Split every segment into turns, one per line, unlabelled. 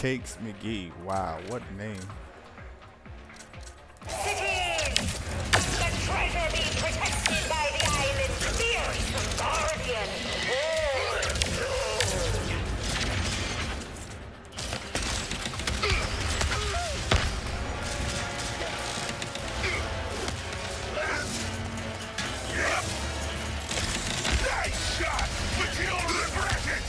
Cakes McGee. Wow, what name.
Cities! The treasure being protected by the island's fearsome guardian.
Nice shot, but you'll regret it!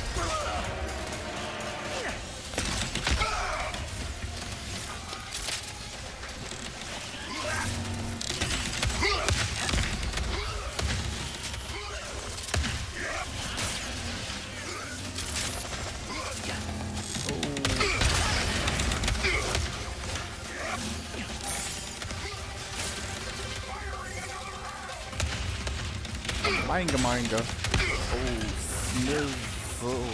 Manga manga. Oh, snizzle.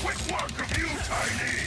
Quick work of you, Tiny!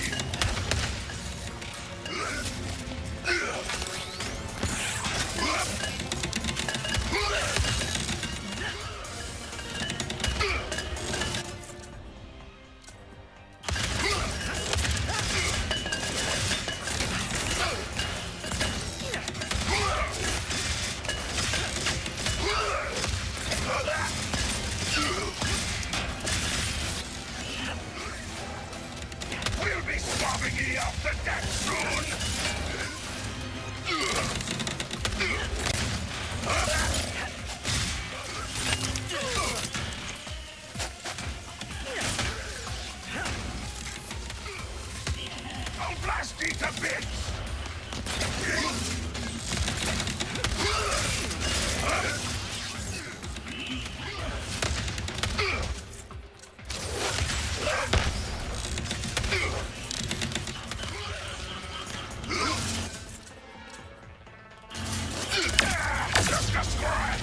We'll be swabbing ye off the deck soon! I'll blast ye to bits! Just a scratch!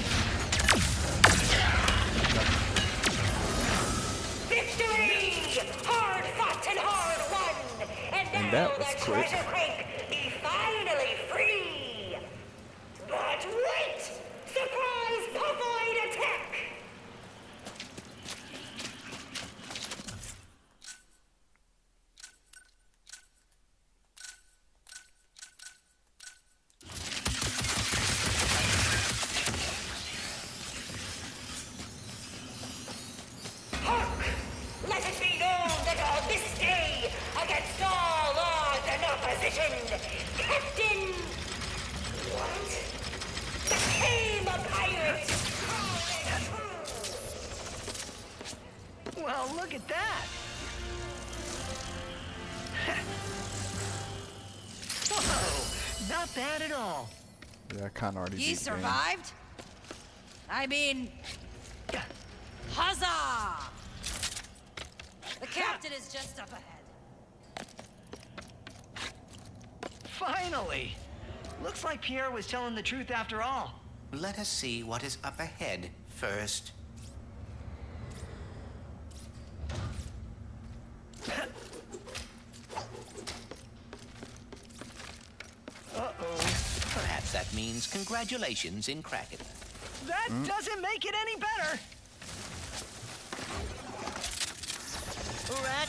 Victory! Hard fought and hard won! And now
that was
the
quick.
treasure crank be finally free! But wait! Surprise Puffoid attack! Hark! Let it be known that on this day, against all odds and opposition, Captain... What? Became a pirate!
Well, look at that. Whoa, not bad at all.
Yeah, I kind of already
Ye
beat the game.
survived? I mean, huzzah! The captain is just up ahead.
Finally. Looks like Pierre was telling the truth after all.
Let us see what is up ahead first.
Uh-oh.
Perhaps that means congratulations in cracking.
That doesn't make it any better. Rat.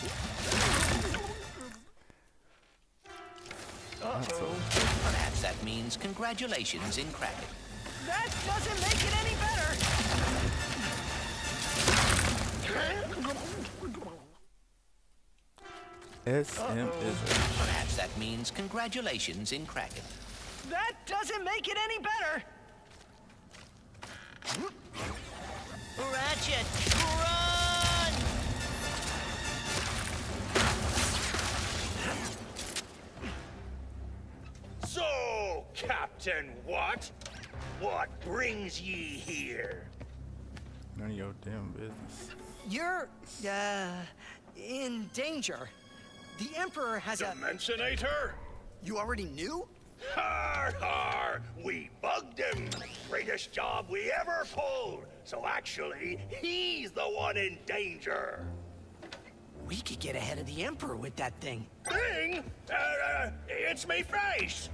Uh-oh.
Perhaps that means congratulations in cracking.
That doesn't make it any better.
SM is
Perhaps that means congratulations in cracking.
That doesn't make it any better. Ratchet, run!
So, Captain What? What brings ye here?
none of your damn business.
You're, in danger. The Emperor has a...
Dimensionator?
You already knew?
Har har! We bugged him! Greatest job we ever pulled! So actually, he's the one in danger!
We could get ahead of the Emperor with that thing.
Thing? It's me face.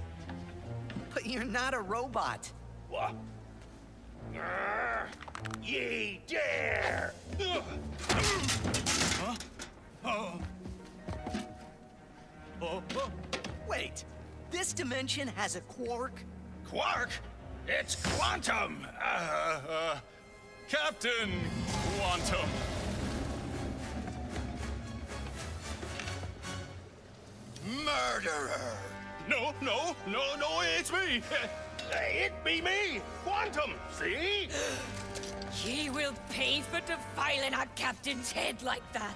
But you're not a robot.
What? Ye dare!
Wait, this dimension has a quark?
Quark? It's quantum!
Captain Quantum.
Murderer!
No, it's me.
It be me, Quantum, see?
Ye will pay for defiling our captain's head like that.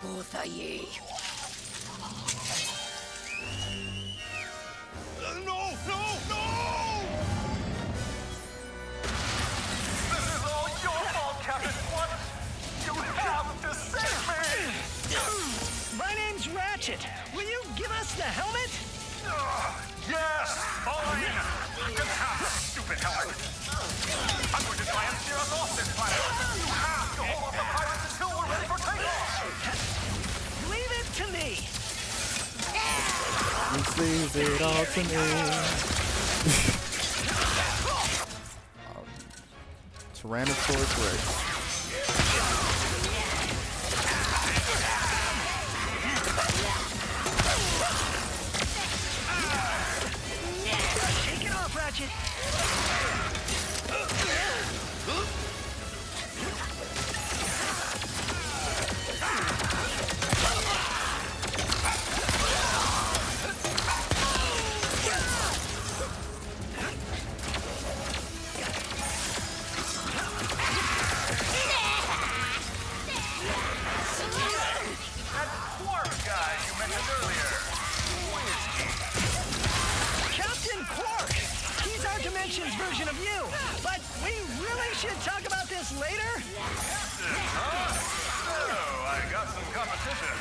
Both of ye.
No! This is all your fault, Captain Quantum. You have to save me.
My name's Ratchet. Will you give us the helmet?
Yes, fine. You can have the stupid helmet. I'm going to try and steer us off this planet. You have to hold off the pirates until we're ready for takeoff.
Leave it to me.
He leaves it all to me. Tyrannosaurus Rex.
Shake it off, Ratchet.
That Quark guy you mentioned earlier. Who is he?
Captain Quark! He's our dimension's version of you. But we really should talk about this later?
Huh? So, I got some competition.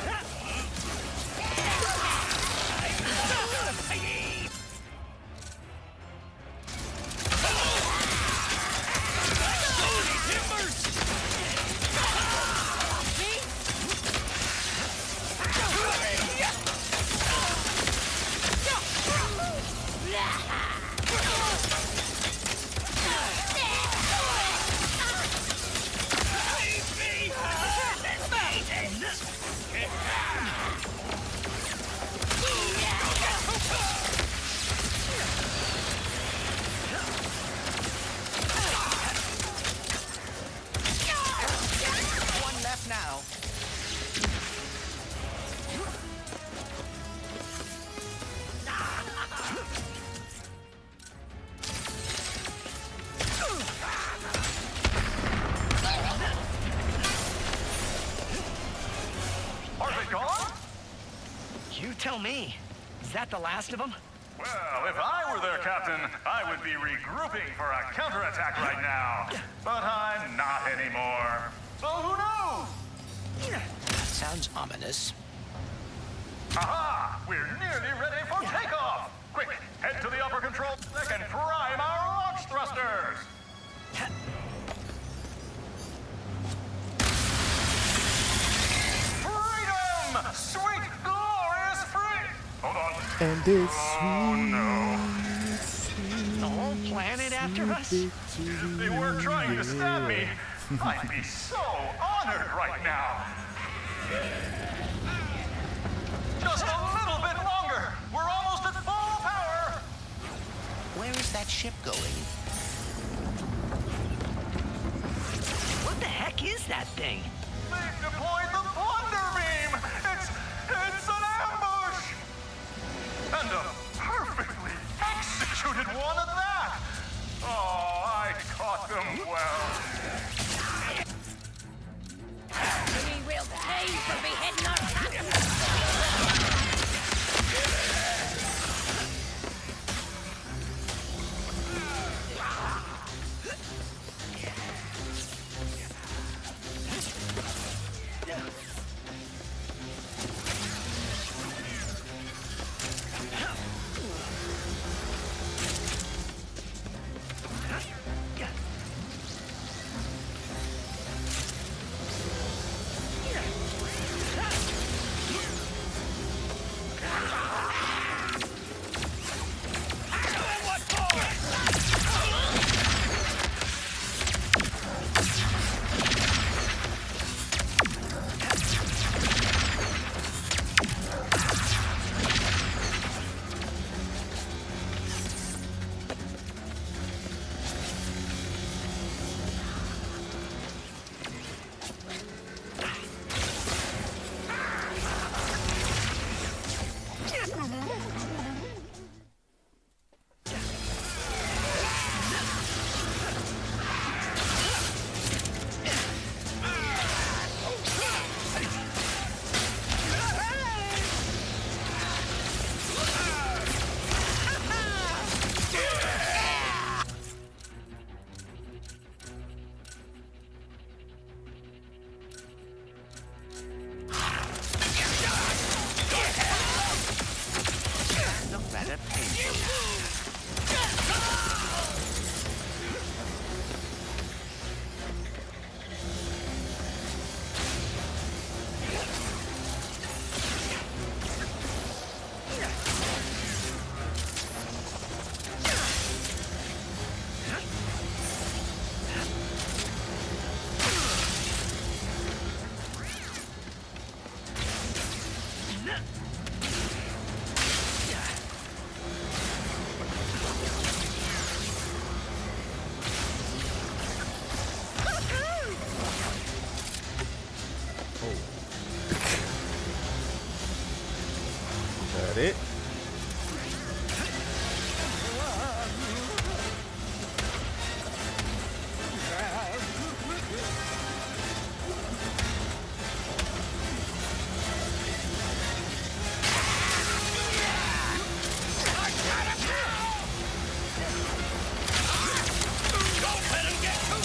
One left now.
Are they gone?
You tell me. Is that the last of them?
Well, if I were their captain, I would be regrouping for a counterattack right now. But I'm not anymore. So who knows?
Sounds ominous.
Aha! We're nearly ready for takeoff! Quick, head to the upper control deck and prime our launch thrusters! Freedom! Sweet, glorious free! Hold on.
And it's
Oh no.
The whole planet after us?
If they weren't trying to stab me, I'd be so honored right now. Just a little bit longer. We're almost at full power.
Where is that ship going?
What the heck is that thing?
They've deployed the Plunder Beam. It's an ambush. And a perfectly executed one at that. Oh, I caught them well.
We will pay for beheading our captain.
That it?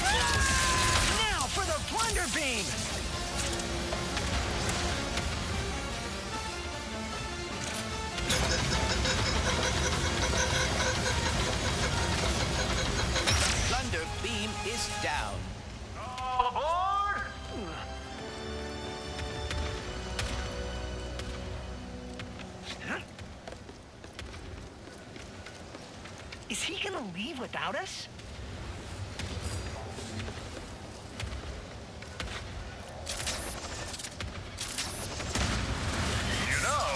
Now for the plunder beam!
Plunder beam is down.
All aboard!
Is he gonna leave without us?
You know,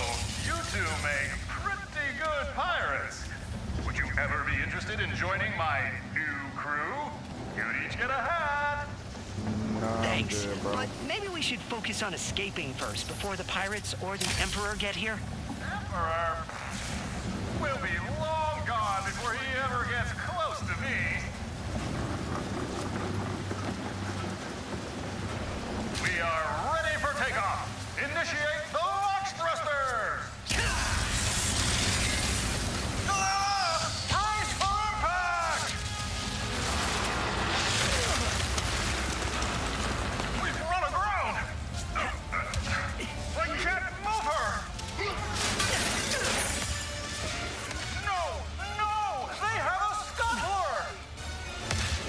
you two make pretty good pirates. Would you ever be interested in joining my new crew? You'd each get a hat.
Nah, I'm
Thanks,
good, bro.
but maybe we should focus on escaping first before the pirates or the Emperor get here.
Emperor will be long gone before he ever gets close to me. We are ready for takeoff. Initiate the launch thrusters. Brace for impact! We've run aground. I can't move her. No! No! They have a scuttler!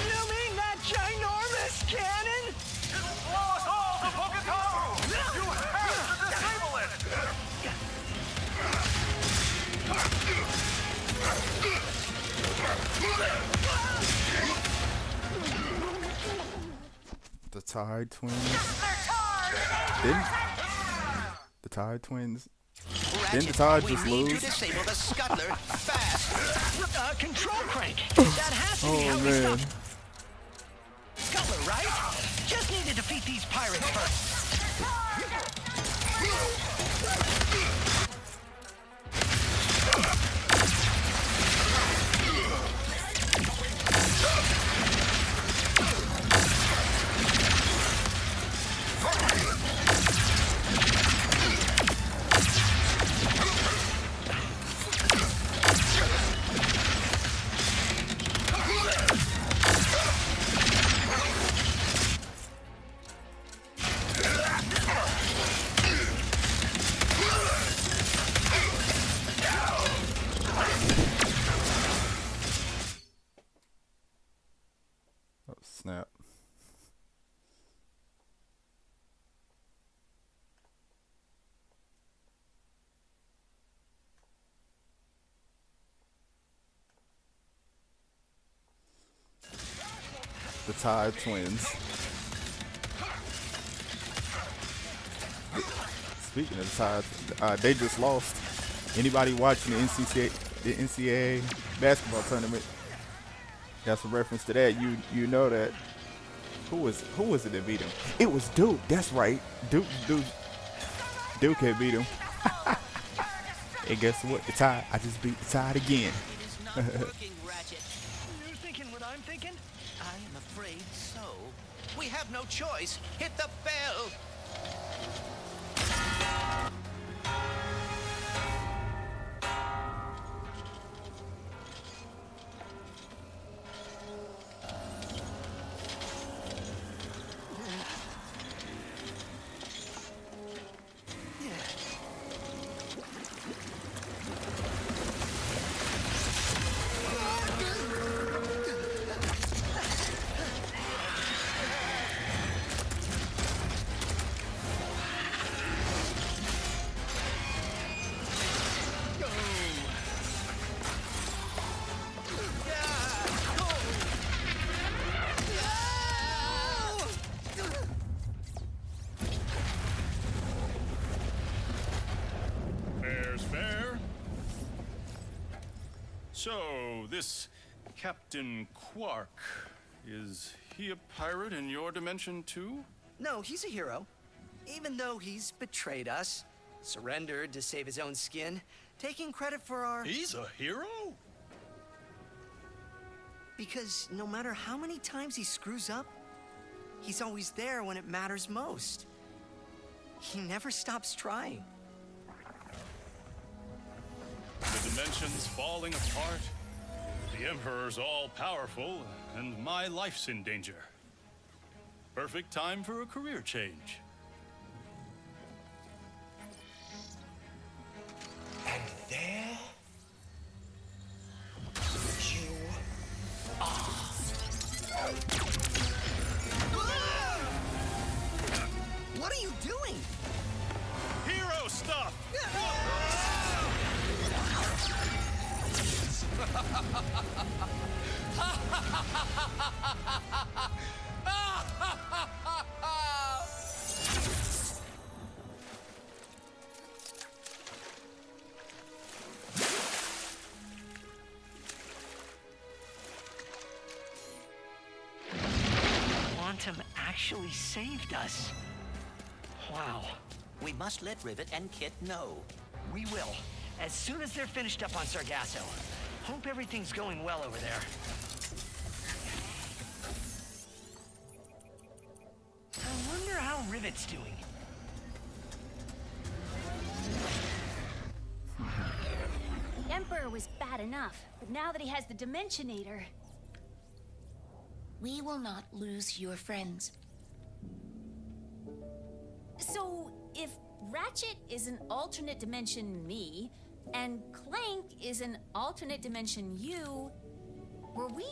You mean that ginormous cannon?
It'll blow us all to Pocatello! You have to disable it!
The Tide Twins. Didn't the Tide Twins? Didn't the Tide
we
just
need to
lose?
disable the scuttler fast.
Control crank. That has to be how
Oh
we
man.
stop Scuttler, right? Just need to defeat these pirates first.
Oh snap. The Tide Twins. Speaking of the Tide, they just lost. Anybody watching the NCAA basketball tournament, that's a reference to that. You know that. Who was it that beat him? It was Duke. That's right. Duke had beat him. And guess what? The Tide. I just beat the Tide again.
It is not working, Ratchet.
You thinking what I'm thinking?
I am afraid so. We have no choice. Hit the bell.
So, this Captain Quark, is he a pirate in your dimension too?
No, he's a hero. Even though he's betrayed us, surrendered to save his own skin, taking credit for our...
He's a hero?
Because no matter how many times he screws up, he's always there when it matters most. He never stops trying.
The dimension's falling apart. The Emperor's all-powerful, and my life's in danger. Perfect time for a career change.
And there you are.
What are you doing?
Hero stuff!
Quantum actually saved us. Wow.
We must let Rivet and Kit know.
We will, as soon as they're finished up on Sargasso. Hope everything's going well over there. I wonder how Rivet's doing.
The Emperor was bad enough, but now that he has the Dimensionator...
We will not lose your friends.
So, if Ratchet is an alternate dimension me, and Clank is an alternate dimension you, were we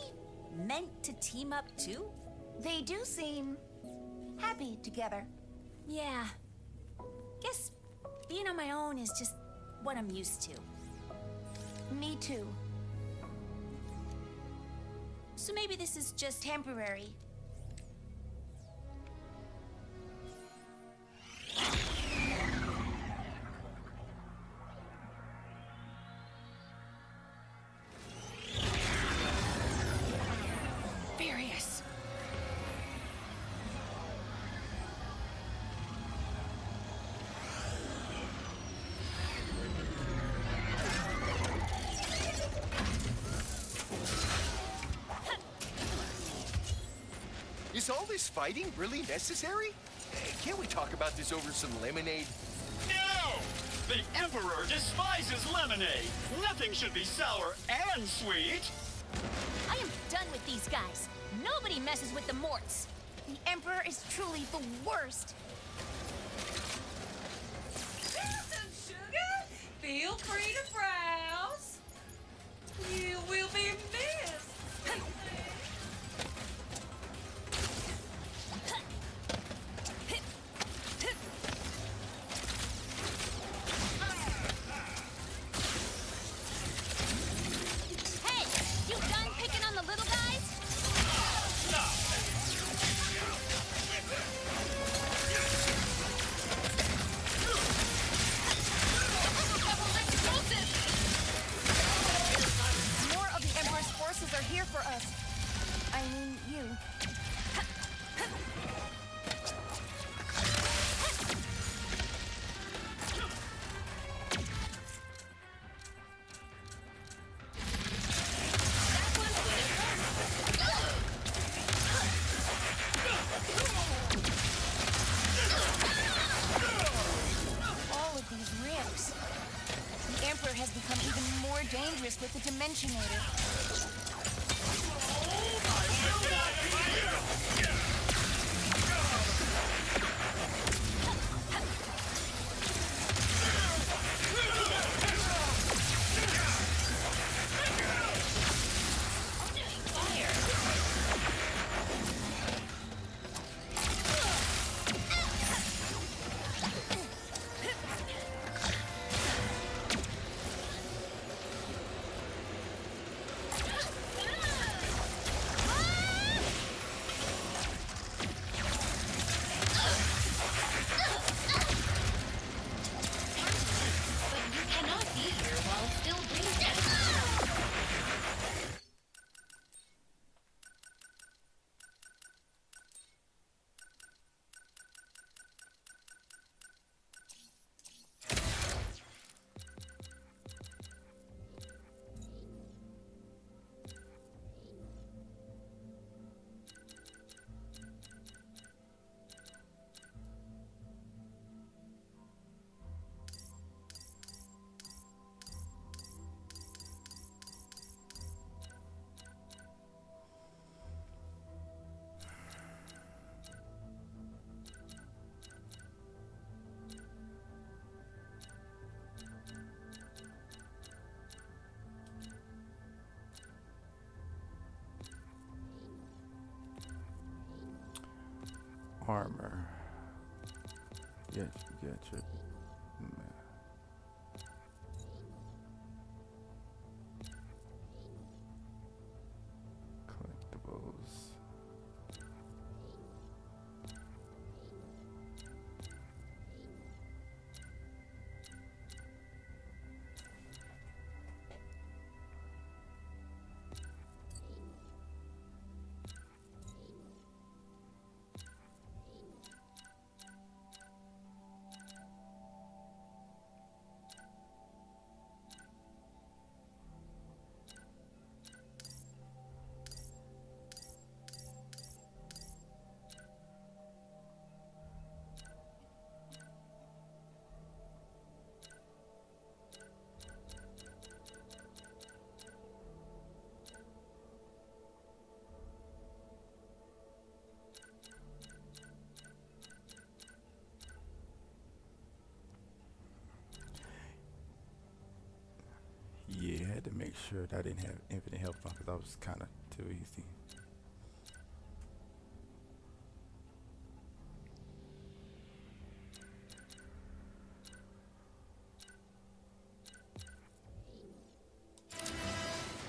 meant to team up too?
They do seem happy together.
Yeah. Guess being on my own is just what I'm used to.
Me too.
So maybe this is just temporary.
Furious.
Is all this fighting really necessary? Can't we talk about this over some lemonade?
No! The Emperor despises lemonade. Nothing should be sour and sweet.
I am done with these guys. Nobody messes with the Morts.
The Emperor is truly the worst.
Some sugar? Feel free to browse. You will be missed.
Hey, you done picking on the little guys?
More of the Emperor's forces are here for us. I mean, you. All of these rips. The Emperor has become even more dangerous with the Dimensionator.
armor. Get your collectibles. Yeah, I had to make sure that I didn't have infinite health on because I was kind of too easy.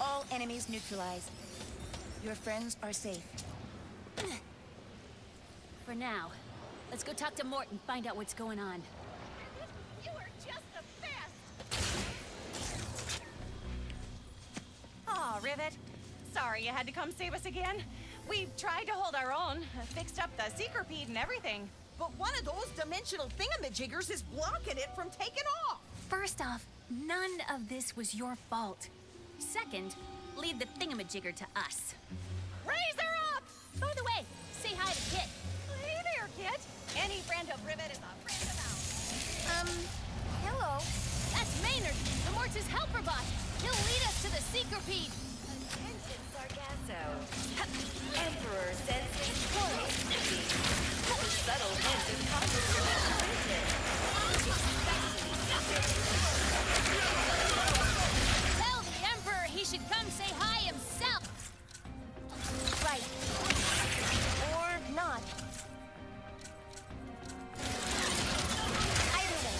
All enemies neutralized. Your friends are safe.
For now, let's go talk to Mort and find out what's going on.
You are just the best!
Aw, Rivet. Sorry you had to come save us again. We tried to hold our own, fixed up the secret and everything.
But one of those dimensional thingamajiggers is blocking it from taking off!
First off, none of this was your fault. Second, leave the thingamajigger to us.
Raise her up!
By the way, say hi to Kit.
Hey there, Kit. Any friend of Rivet is a friend of ours.
Hello.
That's Maynard, the Mortis helper bot. He'll lead us to the Seekerpede.
Attention, Sargasso. Emperor senses close. Subtle hint of concentration.
Tell the Emperor he should come say hi himself.
Right. Or not. Either way.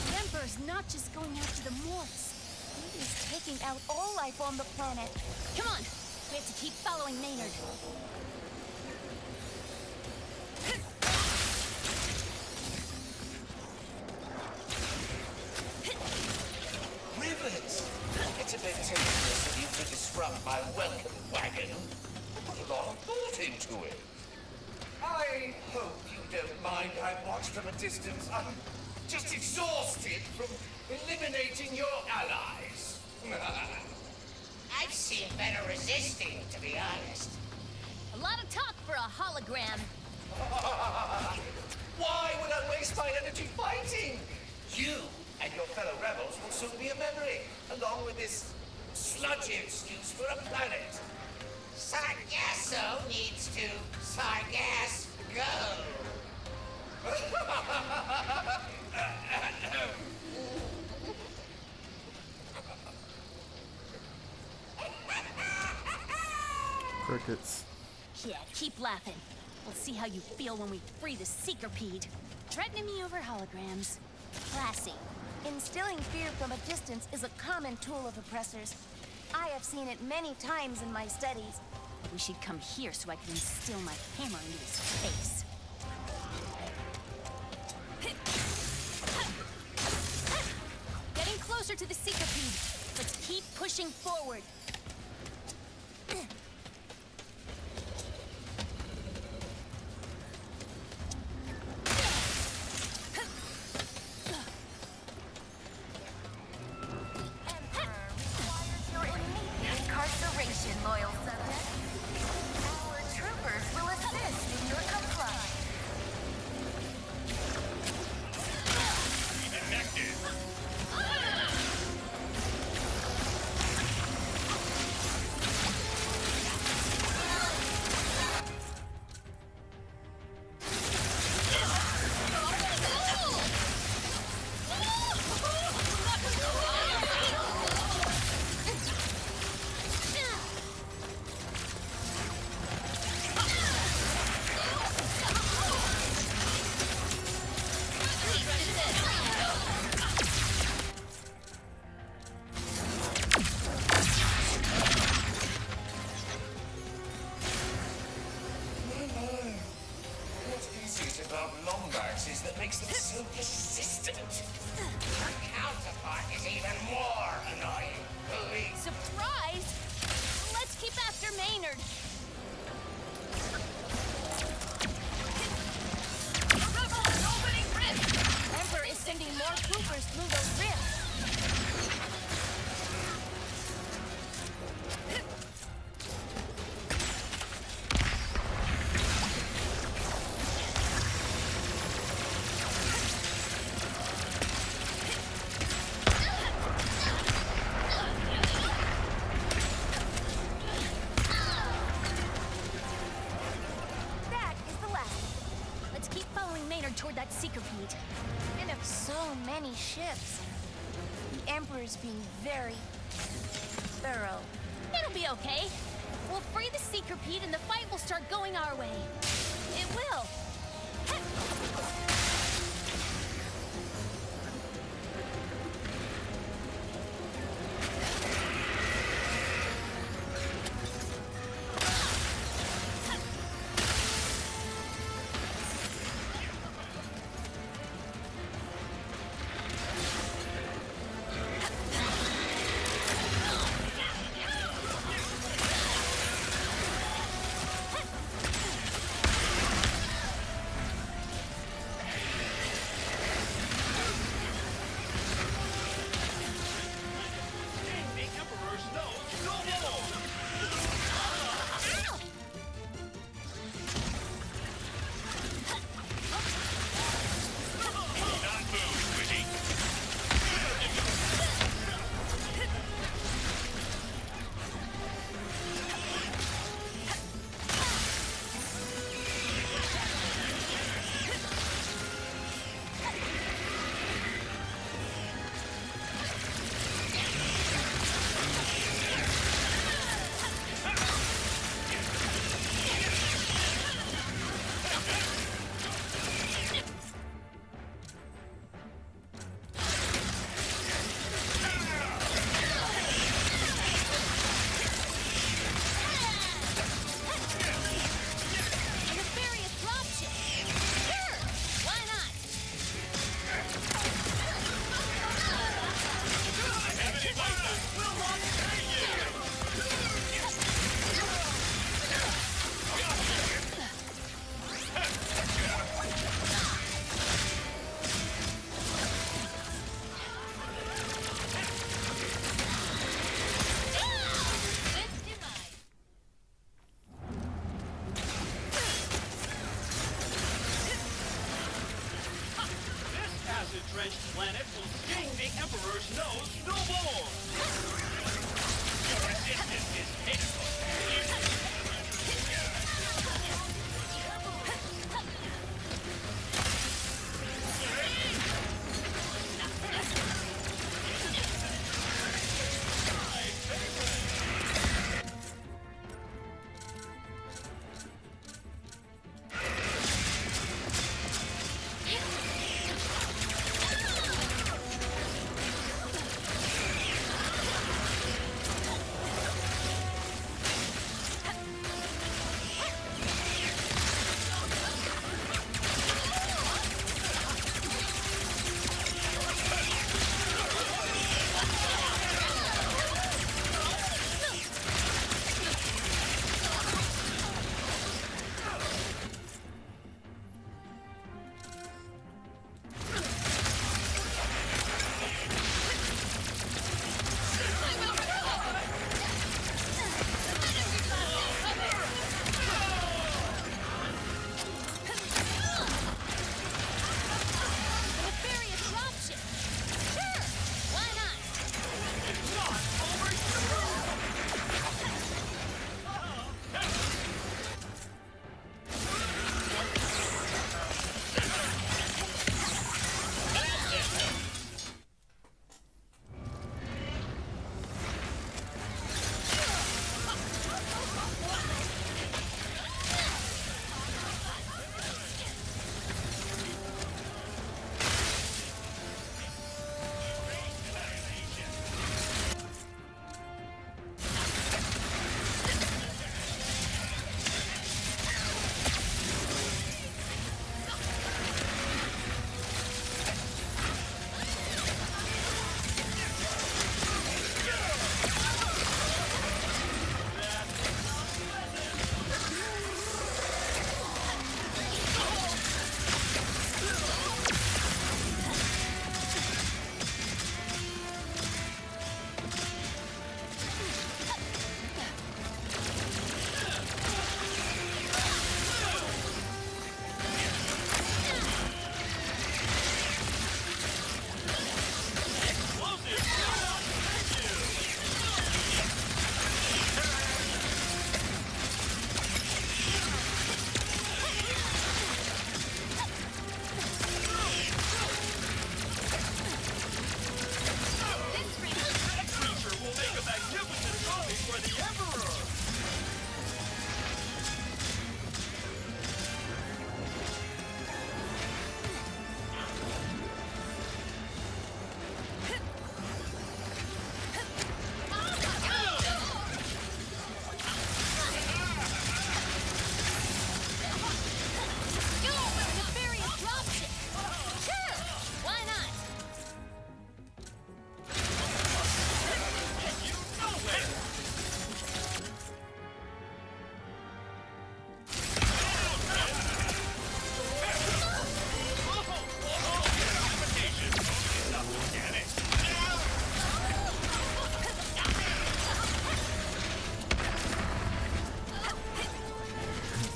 The Emperor's not just going after the Morts.
Maybe he's taking out all life on the planet.
Come on, we have to keep following Maynard.
Rivet! It's a bit tasteless of you to disrupt my welcome wagon. I put a lot of thought into it. I hope you don't mind I watch from a distance. I'm just exhausted from eliminating your allies.
I've seen better resisting, to be honest.
A lot of talk for a hologram.
Why would I waste my energy fighting? You and your fellow rebels will soon be a memory, along with this sludgy excuse for a planet.
Sargasso needs to Sargass go.
Crickets.
Yeah, keep laughing. We'll see how you feel when we free the Seekerpede. Threatening me over holograms. Classy.
Instilling fear from a distance is a common tool of oppressors. I have seen it many times in my studies.
I wish he'd come here so I could instill my hammer into his face. Getting closer to the Seekerpede. Let's keep pushing forward.
Incarceration, loyal subject. Our troopers will assist in your compliance.
makes it so persistent? Your counterpart is even more annoying. Believe
Surprise! Let's keep after Maynard.
The rebel is opening rifts! Emperor is sending more troopers through those rifts.
That is the last. Let's keep following Maynard toward that seeker Pete.
And of so many ships. The Emperor's being very thorough.
It'll be okay. We'll free the seeker Pete and the fight will start going our way. It will.
The Emperor's nose no more! Not move, Squidgy.
A nefarious dropship. Sure, why not?
We'll not pay you!
With demise.
This acid-drenched planet will sting the Emperor's nose no more! Your resistance is pitiful.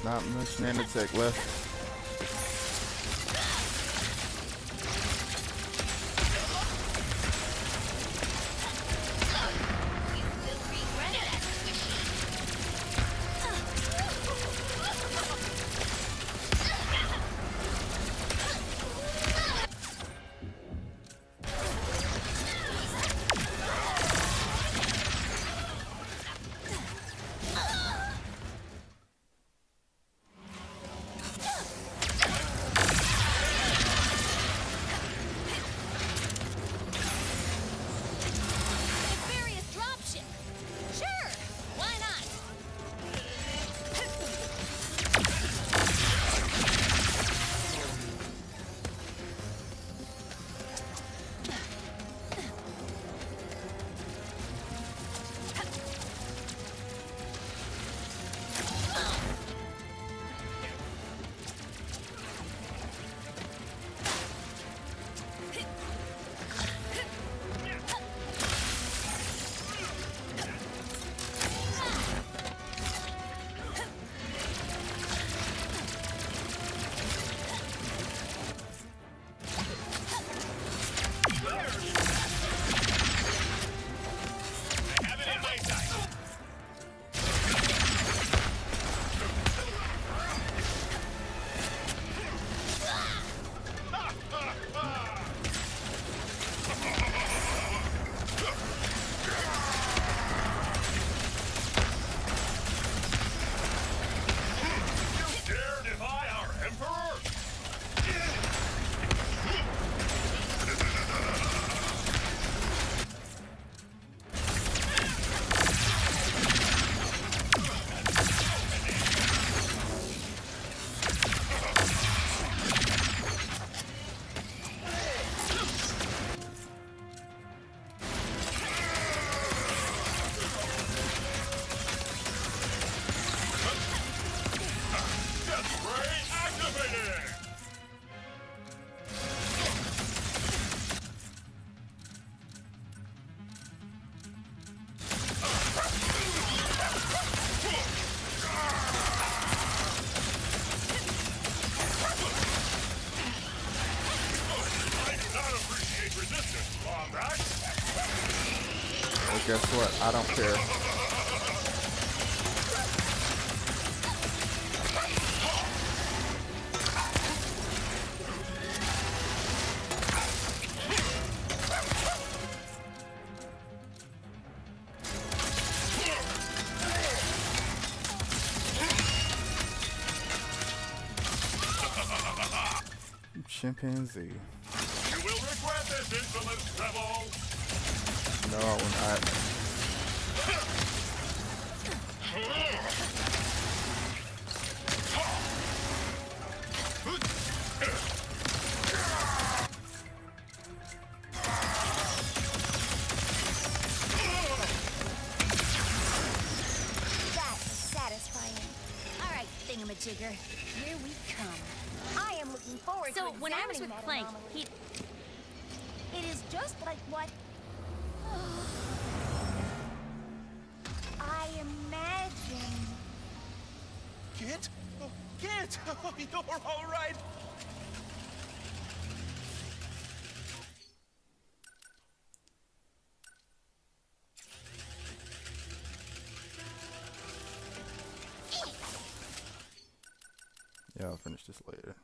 Not much nanotech left. Well, guess what? I don't care. Chimpanzee.
You will regret this infamous rebel.
No, I will not.
That's satisfying. All right, thingamajigger, here we come. I am looking forward to
So when I was
examining
with
that
Clank,
anomaly. It is just like what I imagined.
Kit? Oh, Kit! Oh, you're all right.
Yeah, I'll finish this later.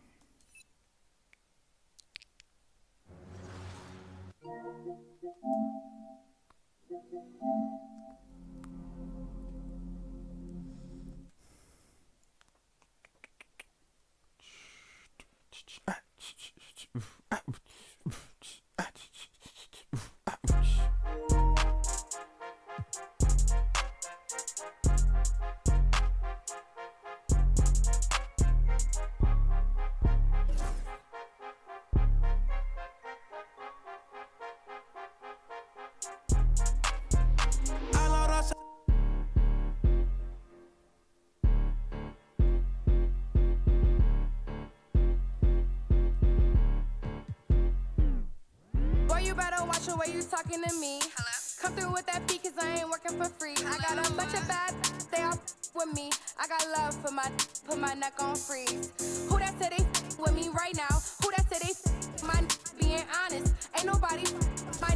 Boy, you better watch the way you talking to me. Hello? Come through with that fee, cause I ain't working for free. I got a bunch of bad stay off with me. I got love for my, put my neck on freeze. Who that said they with me right now? Who that said they my being honest? Ain't nobody my,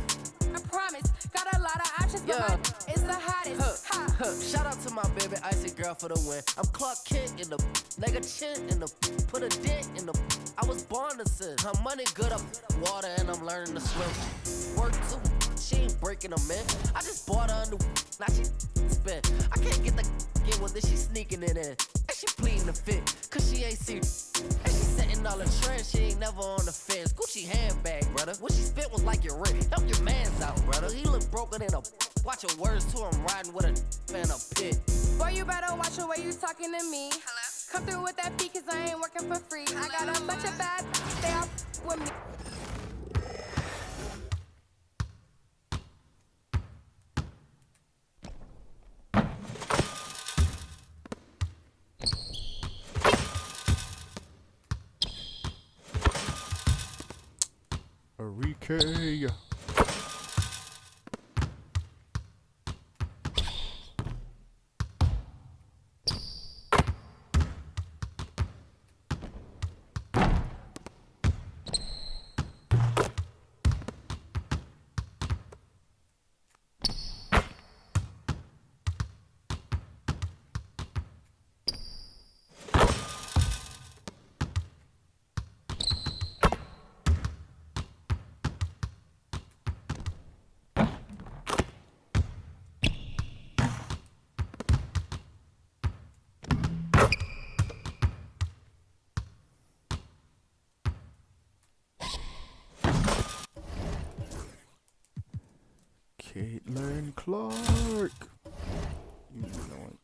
I promise. Got a lot of options, but my is the hottest.
Shout out to my baby icy girl for the win. I'm Clark Kent in the nigga chin in the put a dent in the. I was born to sin. Her money good up water and I'm learning to swim. Work too, she ain't breaking them in. I just bought her a new, now she spin. I can't get the get with it, she sneaking it in. And she pleading the fit, cause she ain't see. And she setting all the trends, she ain't never on the fence. Gucci handbag, brother. What she spent was like your rent. Help your mans out, brother. He look broken in a. Watch your words to him riding with a in a pit.
Boy, you better watch the way you talking to me. Hello? Come through with that fee, cause I ain't working for free. Hello? I got a bunch of bad, stay off with me.
Arike. Caitlin Clark. You know it.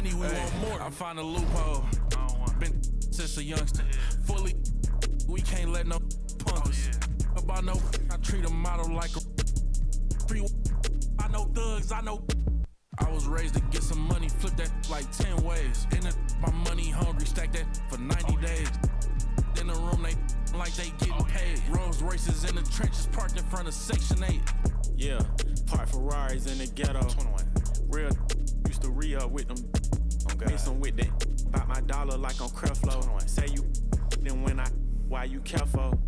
money, we want more. I find a loophole. Been since a youngster. Fully, we can't let no punk us. About no, I treat a model like a free. I know thugs, I know. I was raised to get some money, flip that like 10 ways. In the, my money hungry, stack that for 90 days. In the room, they like they getting paid. Rolls Royces in the trenches, parked in front of Section 8.
Yeah, park Ferraris in the ghetto. 21. Real used to re-up with them. Miss them with that. Bought my dollar like on Creflo. Say you then when I, why you careful?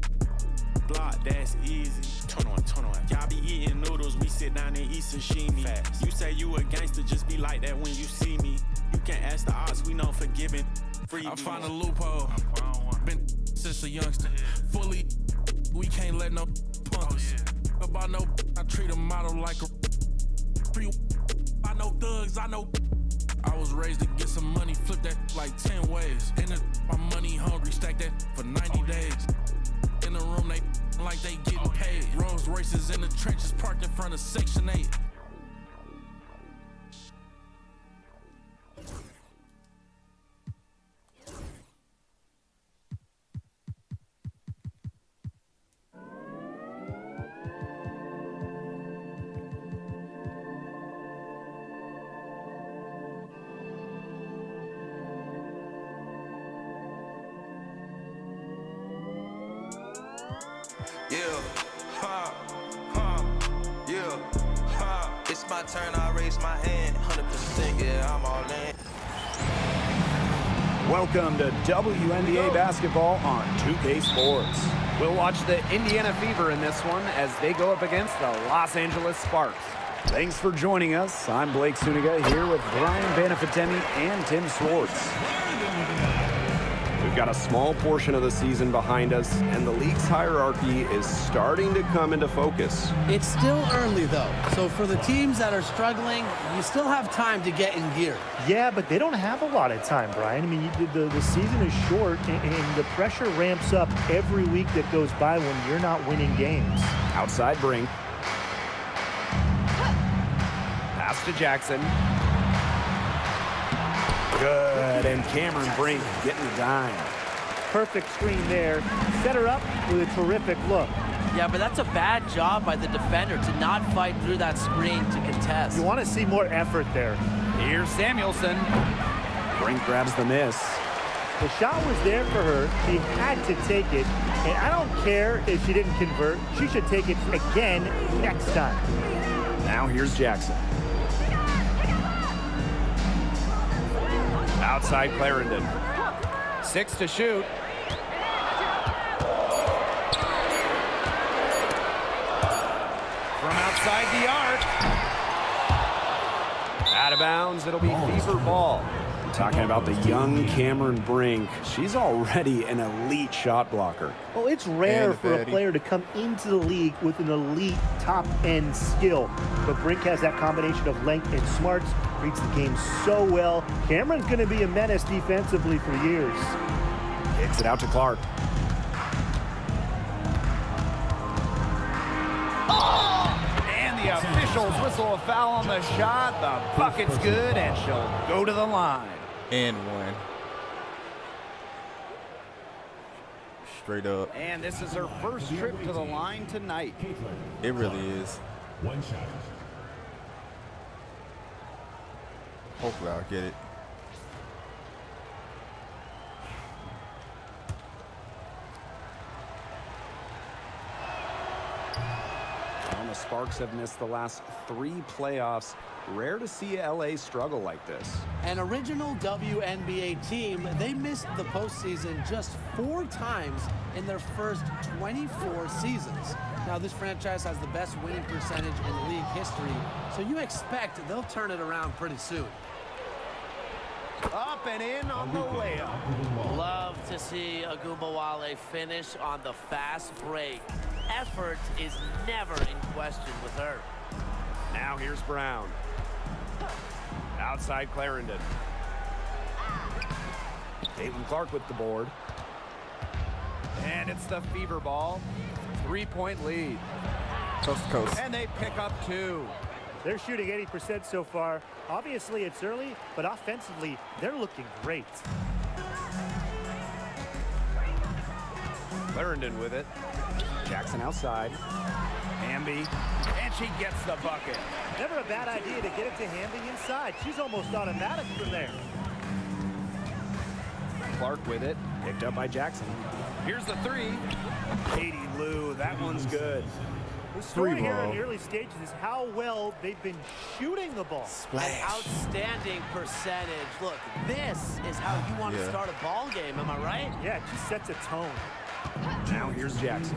Block, that's easy. 21. Y'all be eating noodles, we sit down and eat sashimi. Fast. You say you a gangster, just be like that when you see me. You can ask the odds, we know forgiving. Free.
I find a loophole. Been since a youngster. Fully, we can't let no punk us. About no, I treat a model like a free. I know thugs, I know. I was raised to get some money, flip that like 10 ways. In the, my money hungry, stack that for 90 days. In the room, they like they getting paid. Rolls Royces in the trenches, parked in front of Section 8.
It's my turn, I raise my hand. 100%, yeah, I'm all in.
Welcome to WNBA basketball on 2K Sports. We'll watch the Indiana Fever in this one as they go up against the Los Angeles Sparks. Thanks for joining us. I'm Blake Suniga here with Brian Banafitemi and Tim Swartz. We've got a small portion of the season behind us, and the league's hierarchy is starting to come into focus.
It's still early, though, so for the teams that are struggling, you still have time to get in gear.
Yeah, but they don't have a lot of time, Brian. I mean, the season is short, and the pressure ramps up every week that goes by when you're not winning games.
Outside Brink. Pass to Jackson. Good, and Cameron Brink getting the dime.
Perfect screen there. Set her up with a terrific look.
Yeah, but that's a bad job by the defender to not fight through that screen to contest.
You want to see more effort there.
Here's Samuelson. Brink grabs the miss.
The shot was there for her. She had to take it. And I don't care if she didn't convert. She should take it again next time.
Now here's Jackson. Outside Clarendon. 6 to shoot. From outside the arc. Out of bounds, it'll be Fever ball. Talking about the young Cameron Brink. She's already an elite shot blocker.
Well, it's rare for a player to come into the league with an elite top-end skill. But Brink has that combination of length and smarts, reads the game so well. Cameron's going to be a menace defensively for years.
Kicks it out to Clark. And the officials whistle a foul on the shot. The bucket's good, and she'll go to the line.
And one. Straight up.
And this is her first trip to the line tonight.
It really is.
One shot.
Hopefully I'll get it.
And the Sparks have missed the last 3 playoffs. Rare to see LA struggle like this.
An original WNBA team, they missed the postseason just 4 times in their first 24 seasons. Now, this franchise has the best winning percentage in league history, so you expect they'll turn it around pretty soon.
Up and in on the layup.
Love to see Agumbawale finish on the fast break. Effort is never in question with her.
Now here's Brown. Outside Clarendon. Caitlin Clark with the board. And it's the Fever ball. 3-point lead.
Coast to coast.
And they pick up 2.
They're shooting 80% so far. Obviously, it's early, but offensively, they're looking great.
Clarendon with it. Jackson outside. Hamby, and she gets the bucket.
Never a bad idea to get it to Hamby inside. She's almost automatic from there.
Clark with it, picked up by Jackson. Here's the three. Katie Lou, that one's good.
The story here in the early stages is how well they've been shooting the ball.
An outstanding percentage. Look, this is how you want to start a ball game, am I right?
Yeah, it just sets a tone.
Now here's Jackson.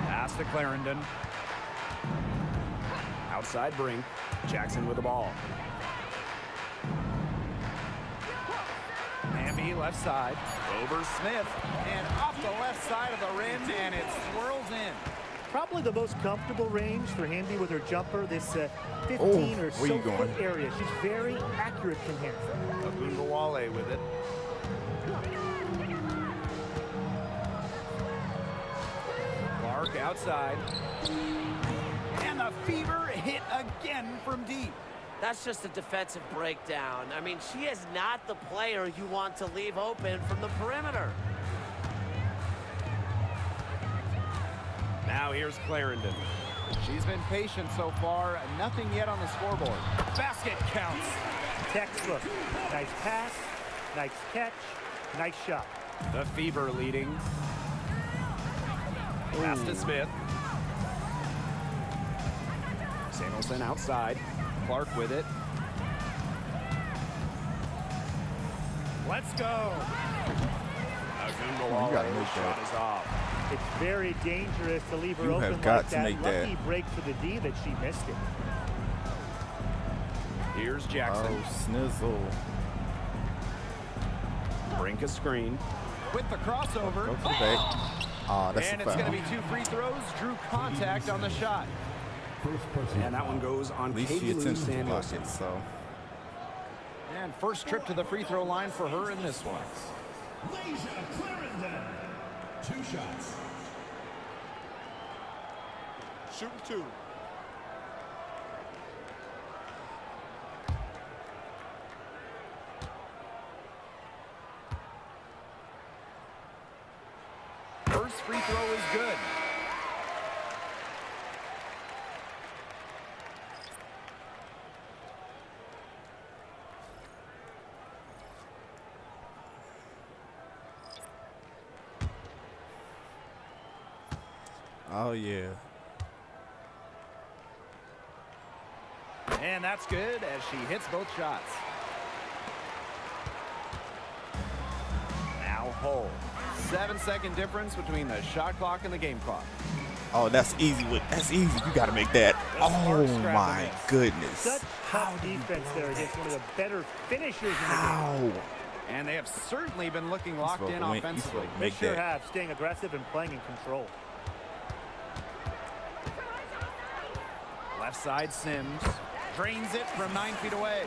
Pass to Clarendon. Outside Brink. Jackson with the ball. Hamby left side. Over Smith. And off the left side of the rim, and it swirls in.
Probably the most comfortable range for Hamby with her jumper, this 15 or so foot area. She's very accurate from here.
Agungawale with it. Clark outside. And the Fever hit again from deep.
That's just a defensive breakdown. I mean, she is not the player you want to leave open from the perimeter.
Now here's Clarendon. She's been patient so far. Nothing yet on the scoreboard. Basket counts.
Textbook. Nice pass, nice catch, nice shot.
The Fever leading. Pass to Smith. Samuelson outside. Clark with it. Let's go.
You gotta make
shot is off.
It's very dangerous to leave her
You
open
have got
like
to
that.
make
Lucky
that.
break for the D that she missed it.
Here's Jackson.
Oh, snizzle.
Brink a screen. With the crossover.
Go to the back. Ah, that's
and
a
it's
foul.
going to be 2 free throws. Drew contact on the shot. And that one goes on
At least
Katie
she
Lou
attempted to block
Samuelson.
it, so.
And first trip to the free throw line for her in this one.
Leisha Clarendon. 2 shots.
Shoot 2.
First free throw is good.
Oh, yeah.
And that's good as she hits both shots. Now Hull. 7-second difference between the shot clock and the game clock.
Oh, that's easy. That's easy. You got to make that. Oh, my goodness.
Such tough defense there against one of the better finishers in the
How?
game.
And they have certainly been looking locked in offensively.
They sure have, staying aggressive and playing in control.
Left side Sims. Drains it from 9 feet away.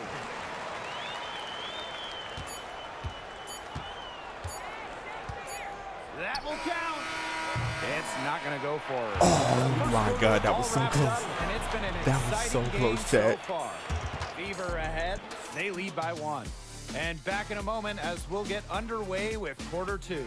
That will count. It's not going to go for her.
Oh, my God. That was so close.
And it's been an
That was so
exciting
close,
game
Chad.
so far. Fever ahead. They lead by 1. And back in a moment as we'll get underway with quarter 2.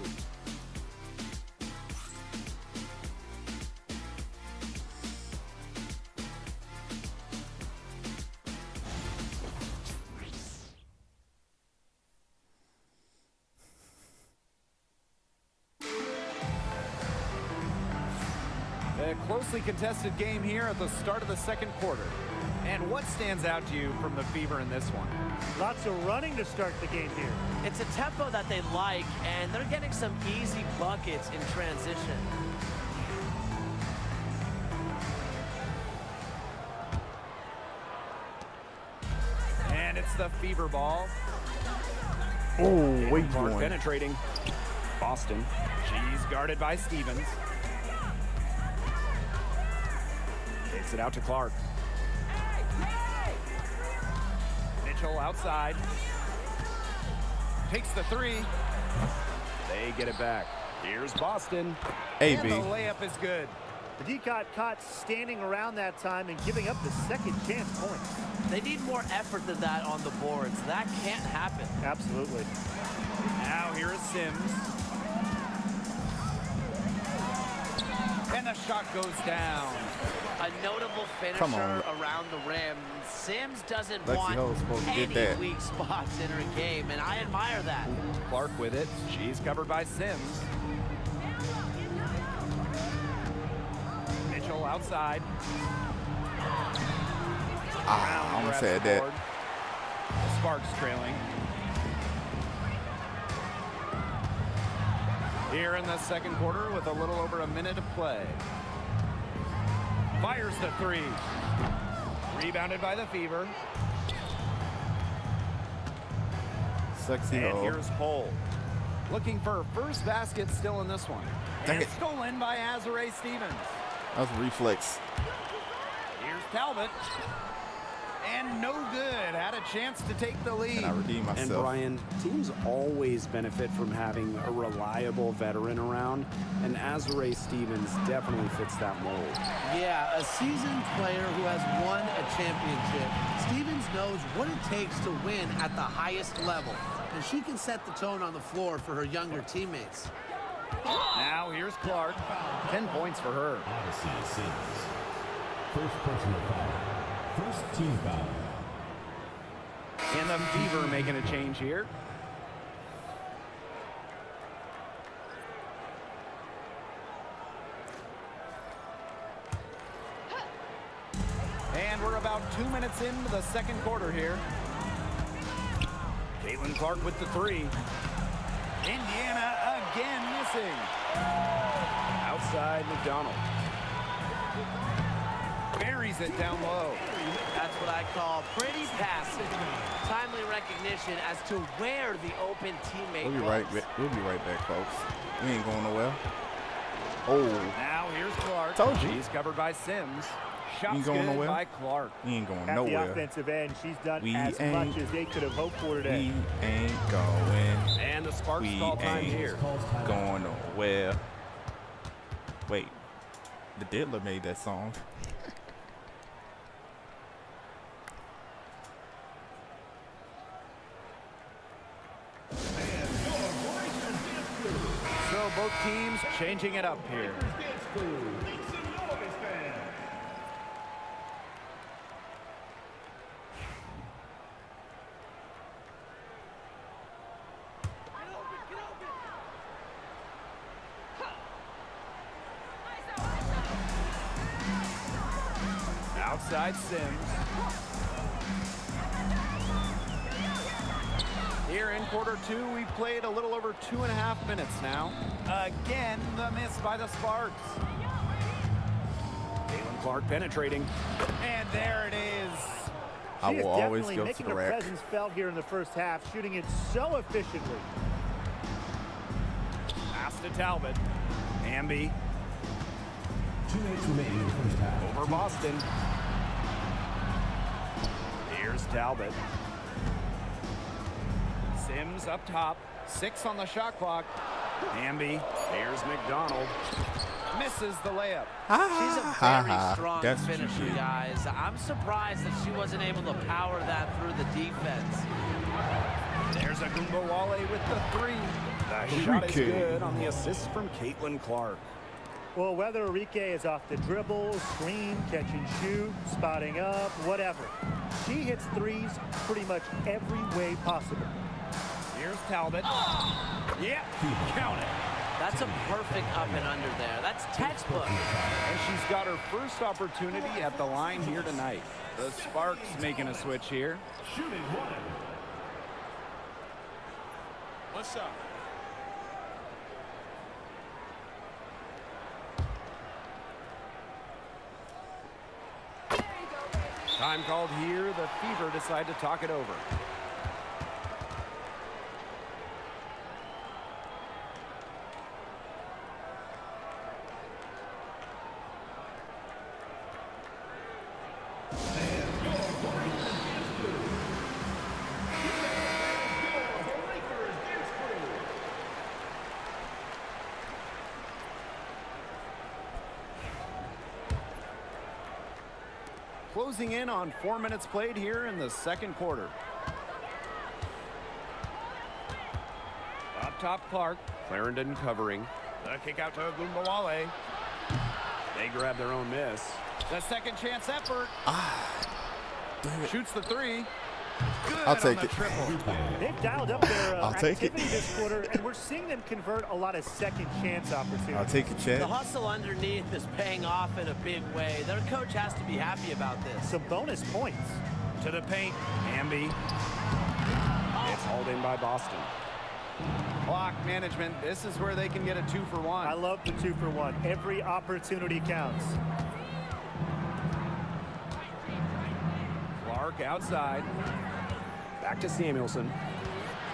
A closely contested game here at the start of the second quarter. And what stands out to you from the Fever in this one?
Lots of running to start the game here.
It's a tempo that they like, and they're getting some easy buckets in transition.
And it's the Fever ball.
Oh, wait,
Clark
one.
penetrating. Boston. She's guarded by Stevens. Takes it out to Clark. Mitchell outside. Takes the 3. They get it back. Here's Boston.
AB.
And the layup is good.
The D got caught standing around that time and giving up the second chance points.
They need more effort than that on the boards. That can't happen.
Absolutely.
Now here is Sims. And the shot goes down.
A notable
Come
finisher
on.
around the rim. Sims doesn't
Lexi Ho's supposed
want
to
any
get that.
weak spots in her game, and I admire that.
Clark with it. She's covered by Sims. Mitchell outside.
I almost said that.
The Sparks trailing. Here in the second quarter with a little over a minute to play. Fires the three. Rebounded by the Fever.
Sexy
And
Ho.
here's Hull. Looking for her first basket still in this one.
Dang
And
it.
stolen by Azure Stevens.
That was a reflex.
Here's Talbot. And no good. Had a chance to take the lead.
And I redeemed myself.
And
Brian, teams always benefit from having a reliable veteran around, and Azure Stevens definitely fits that mold.
Yeah, a seasoned player who has won a championship. Stevens knows what it takes to win at the highest level, and she can set the tone on the floor for her younger teammates.
Now here's Clark. 10 points for her.
Odyssey Sims. First personal foul. First team foul.
And the Fever making a change here. And we're about 2 minutes into the second quarter here. Caitlin Clark with the three. Indiana again missing. Outside McDonald. Buries it down low.
That's what I call pretty passive. Timely recognition as to where the open teammate
We'll be
was.
right back. We'll be right back, folks. We ain't going nowhere. Oh.
Now here's Clark.
Told you.
She's covered by Sims.
We
Shots
ain't going
good
nowhere.
by Clark.
We ain't going
At
nowhere.
the offensive end, she's done
We
as
ain't-
much as they could have hoped for today.
We ain't going.
And the Sparks
We
call time
ain't
here.
going nowhere. Wait. The Diddler made that song.
So both teams changing it up here. Outside Sims. Here in quarter two, we've played a little over 2.5 minutes now. Again, the miss by the Sparks. Caitlin Clark penetrating. And there it is.
I
She is
will always
definitely
go to
making
the
her
rack.
presence felt here in the first half, shooting it so efficiently.
Pass to Talbot. Amby
2 minutes remaining in the first half.
over Boston. Here's Talbot. Sims up top. 6 on the shot clock. Amby. Here's McDonald. Misses the layup.
She's a very strong
That's
finisher,
GG.
guys. I'm surprised that she wasn't able to power that through the defense.
There's a Wale with the three. The shot is good on the assist from Caitlin Clark.
Well, whether Enrique is off the dribble, screen, catch and shoot, spotting up, whatever, she hits threes pretty much every way possible.
Here's Talbot. Yep, count it.
That's a perfect up and under there. That's textbook.
And she's got her first opportunity at the line here tonight. The Sparks making a switch here.
Shooting one.
What's up?
Time called here. The Fever decide to talk it over. closing in on 4 minutes played here in the second quarter. Up top, Clark. Clarendon covering. The kick out to Gumbawale. They grab their own miss. The second chance effort. Shoots the three. Good.
I'll take it.
They've dialed up their activity this quarter, and we're seeing them convert a lot of second chance opportunities.
I'll take it, Chad.
The hustle underneath is paying off in a big way. Their coach has to be happy about this.
Some bonus points.
To the paint. Hamby. It's hauled in by Boston. Clock management. This is where they can get a 2-for-1.
I love the 2-for-1. Every opportunity counts.
Clark outside. Back to Samuelson.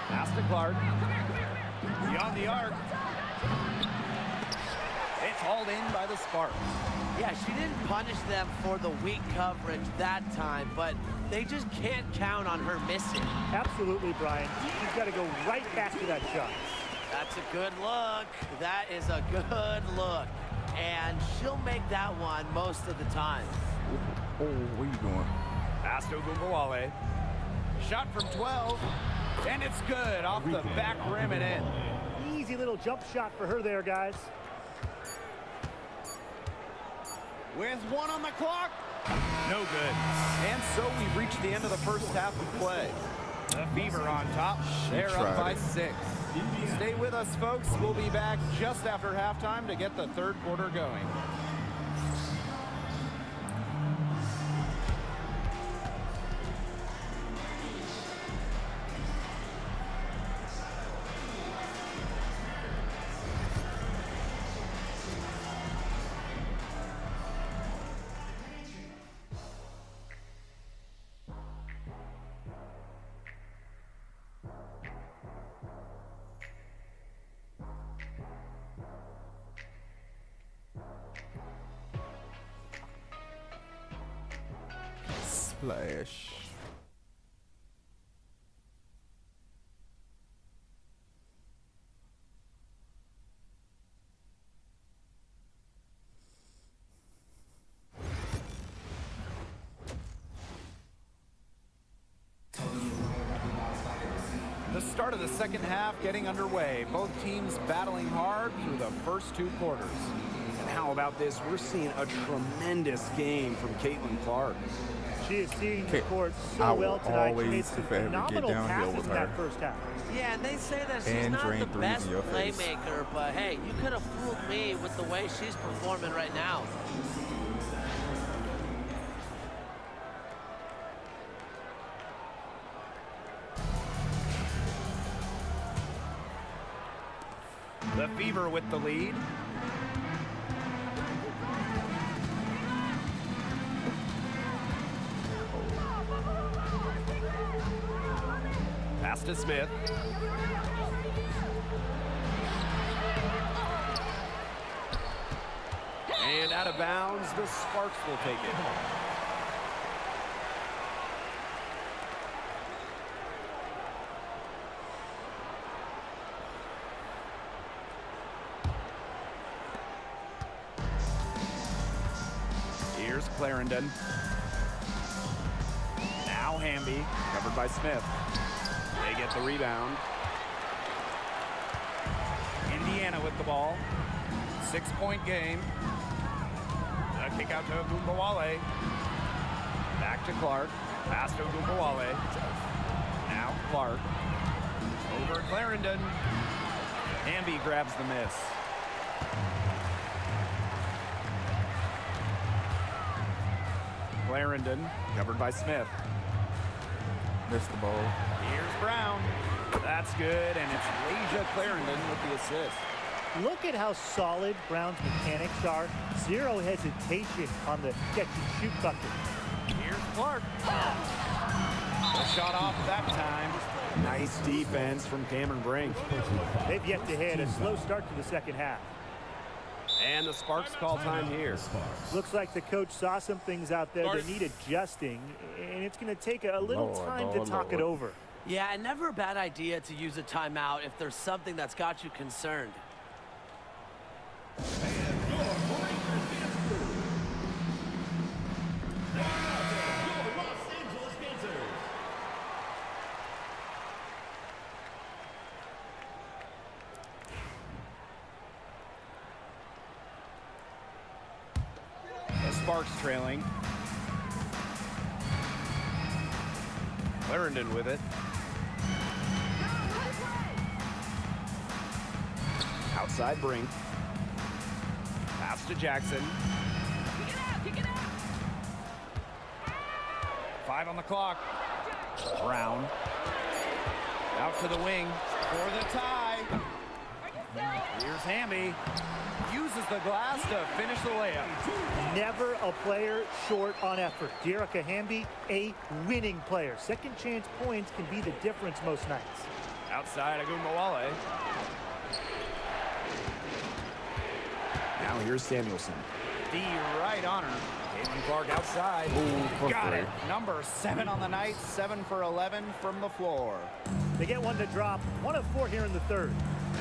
Pass to Clark. Beyond the arc. It's hauled in by the Sparks.
Yeah, she didn't punish them for the weak coverage that time, but they just can't count on her missing.
Absolutely, Brian. She's got to go right back to that shot.
That's a good look. That is a good look. And she'll make that one most of the time.
Oh, what are you doing?
Pass to Gumbawale. Shot from 12. And it's good off the back rim and in.
Easy little jump shot for her there, guys.
With one on the clock. No good. And so we've reached the end of the first half of play. The Fever on top. They're up by 6. Stay with us, folks. We'll be back just after halftime to get the third quarter going.
Splash.
The start of the second half getting underway. Both teams battling hard through the first 2 quarters. And how about this? We're seeing a tremendous game from Caitlin Clark.
She is seeing the court so well tonight. She made some
if I ever get
phenomenal
downhill
passes
with
in
her.
that first half.
Yeah, and they say that she's
And
not
drain
the
threes
best
in your face.
playmaker, but hey, you could have fooled me with the way she's performing right now.
The Fever with the lead. Pass to Smith. And out of bounds, the Sparks will take it. Here's Clarendon. Now Hamby, covered by Smith. They get the rebound. Indiana with the ball. 6-point game. A kick out to Gumbawale. Back to Clark. Pass to Gumbawale. Now Clark. Over Clarendon. Hamby grabs the miss. Clarendon, covered by Smith.
Missed the ball.
Here's Brown. That's good, and it's Leisha Clarendon with the assist.
Look at how solid Brown's mechanics are. Zero hesitation on the catch-and-shoot bucket.
Here's Clark. A shot off that time. Nice defense from Cameron Brink.
They've yet to hit a slow start to the second half.
And the Sparks call time here.
Looks like the coach saw some things out there that need adjusting, and it's going to take a little time to talk it over.
Yeah, and never a bad idea to use a timeout if there's something that's got you concerned.
Sparks trailing. Clarendon with it. Outside Brink. Pass to Jackson.
Kick it out!
5 on the clock. Brown. Out to the wing for the tie. Here's Hamby. Uses the glass to finish the layup.
Never a player short on effort. Dearica Hamby, a winning player. Second chance points can be the difference most nights.
Outside Agumbawale. Now here's Samuelson. D right on her. Caitlin Clark outside.
Ooh,
got it. Number 7 on the night. 7 for 11 from the floor.
They get one to drop. 1 of 4 here in the third.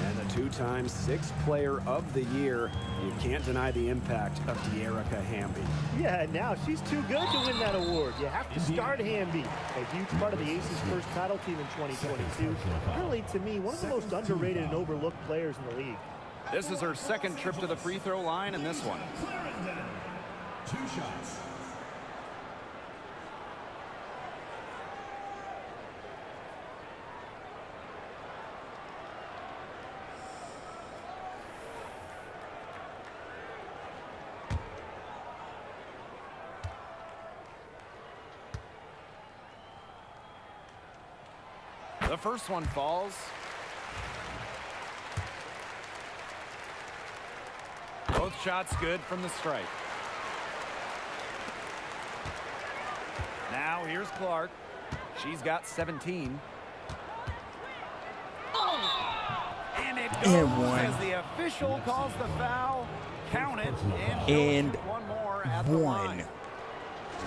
And the 2-time 6th player of the year. You can't deny the impact of Dearica Hamby.
Yeah, now she's too good to win that award. You have to start Hamby. A huge part of the Aces' first title team in 2022. Really, to me, one of the most underrated and overlooked players in the league.
This is her second trip to the free throw line in this one.
2 shots.
The first one falls. Both shots good from the stripe. Now here's Clark. She's got 17. And it goes as the official calls the foul. Count it and one more at the line.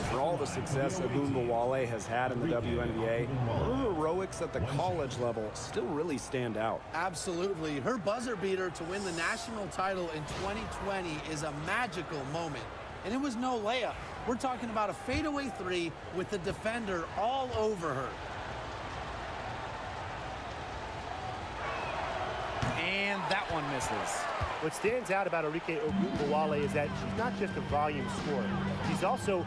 For all the success Agumbawale has had in the WNBA, her heroics at the college level still really stand out.
Absolutely. Her buzzer beater to win the national title in 2020 is a magical moment. And it was no layup. We're talking about a fadeaway 3 with the defender all over her.
And that one misses.
What stands out about Arike Ogunbowale is that she's not just a volume scorer. She's also,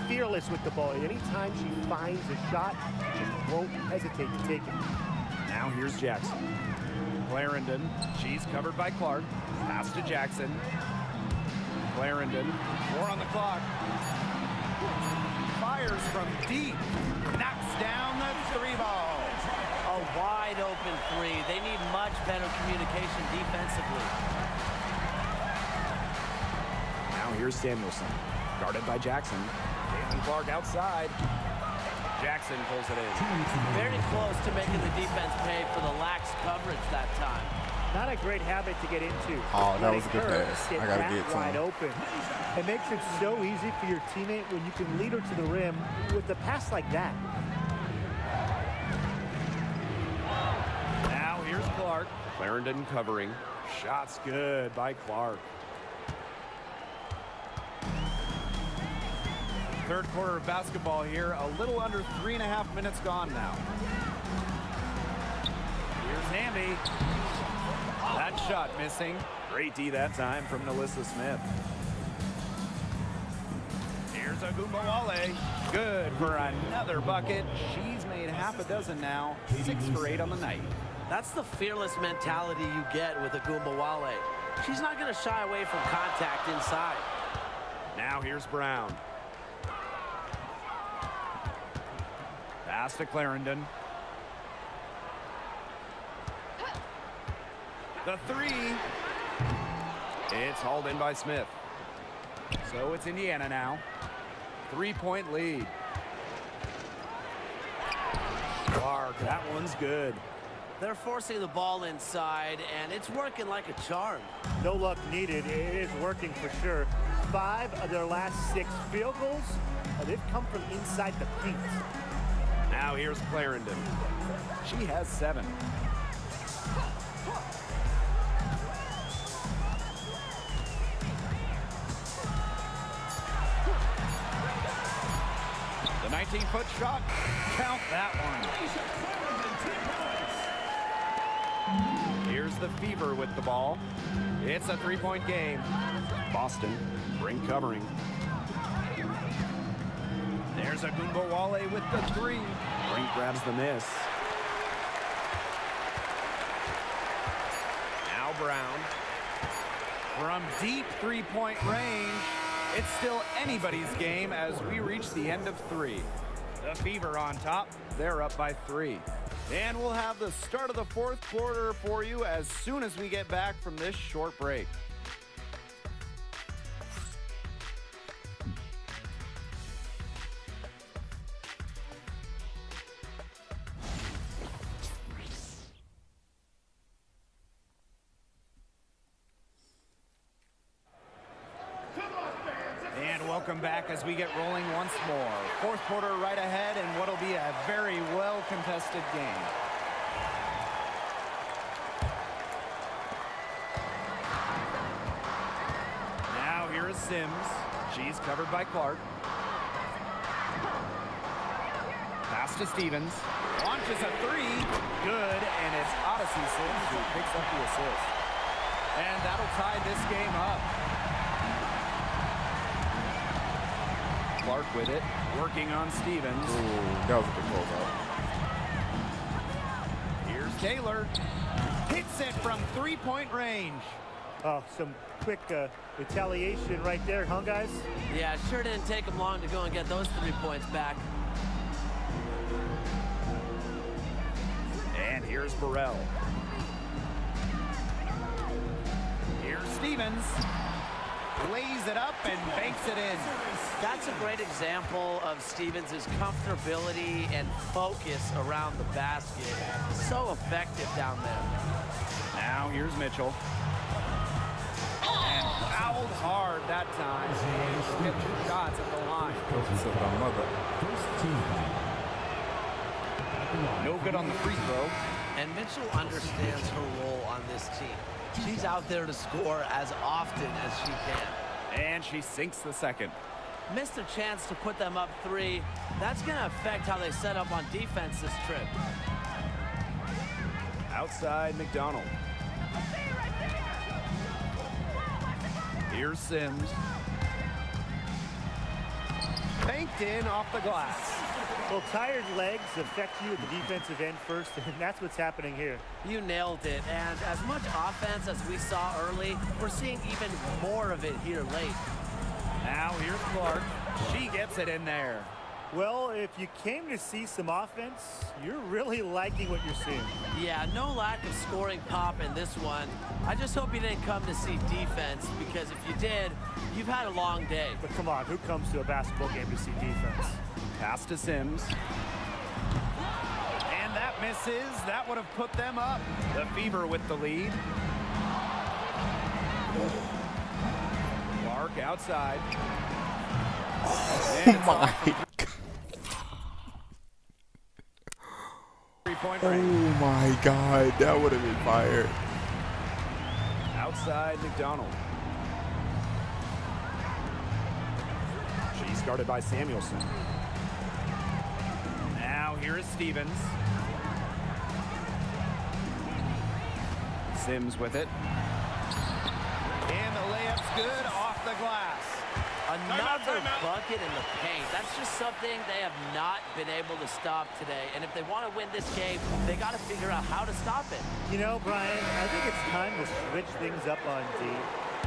fearless with the ball. Anytime she finds a shot, she just won't hesitate to take it.
Now here's Jackson. Clarendon, she's covered by Clark. Pass to Jackson. Clarendon, 4 on the clock. Fires from deep. Knocks down the 3 ball.
A wide open 3. They need much better communication defensively.
Now here's Samuelson, guarded by Jackson.
Caitlin Clark outside. Jackson pulls it in.
Very close to making the defense pay for the lax coverage that time.
Not a great habit to get into.
Oh, that was a good pass. I gotta get to
wide
him.
open. It makes it so easy for your teammate when you can lead her to the rim with a pass like that.
Now here's Clark. Clarendon covering. Shots good by Clark. Third quarter of basketball here. A little under 3.5 minutes gone now. Here's Hamby. That shot missing. Great D that time from Nalissa Smith. Here's Agumbawale. Good for another bucket. She's made half a dozen now. 6 for 8 on the night.
That's the fearless mentality you get with Agumbawale. She's not going to shy away from contact inside.
Now here's Brown. Pass to Clarendon. The 3. It's hauled in by Smith. So it's Indiana now. 3-point lead. Clark, that one's good.
They're forcing the ball inside, and it's working like a charm.
No luck needed. It is working for sure. 5 of their last 6 field goals, they've come from inside the paint.
Now here's Clarendon. She has 7. The 19-foot shot. Count that one. Here's the Fever with the ball. It's a 3-point game. Boston, Brink covering. Here's Agunbowale with the three. Brink grabs the miss. Now Brown. From deep three-point range, it's still anybody's game as we reach the end of 3. The Fever on top. They're up by 3. And we'll have the start of the 4th quarter for you as soon as we get back from this short break. And welcome back as we get rolling once more. 4th quarter right ahead and what'll be a very well-contested game. Now here is Sims. She's covered by Clark. Pass to Stevens. Launches a three. Good, and it's Odyssey Sims who picks up the assist. And that'll tie this game up. Clark with it, working on Stevens.
Ooh, that was a good closeout.
Here's Taylor. Hits it from three-point range.
Oh, some quick retaliation right there, huh, guys?
Yeah, sure didn't take them long to go and get those 3 points back.
And here's Burrell. Here's Stevens. Lays it up and banks it in.
That's a great example of Stevens' comfortability and focus around the basket. So effective down there.
Now here's Mitchell. And fouled hard that time. Hit 2 shots at the line. No good on the free throw.
And Mitchell understands her role on this team. She's out there to score as often as she can.
And she sinks the second.
Missed a chance to put them up 3. That's going to affect how they set up on defense this trip.
Outside McDonald. Here's Sims. Banked in off the glass.
Well, tired legs affect you at the defensive end first, and that's what's happening here.
You nailed it, and as much offense as we saw early, we're seeing even more of it here late.
Now here's Clark. She gets it in there.
Well, if you came to see some offense, you're really liking what you're seeing.
Yeah, no lack of scoring pop in this one. I just hope you didn't come to see defense, because if you did, you've had a long day.
But come on, who comes to a basketball game to see defense?
Pass to Sims. And that misses. That would have put them up. The Fever with the lead. Clark outside.
Oh my God. Oh my God, that would have been fire.
Outside McDonald. She's guarded by Samuelson. Now here is Stevens. Sims with it. And the layup's good off the glass.
Another bucket in the paint. That's just something they have not been able to stop today. And if they want to win this game, they got to figure out how to stop it.
You know, Brian, I think it's time to switch things up on D.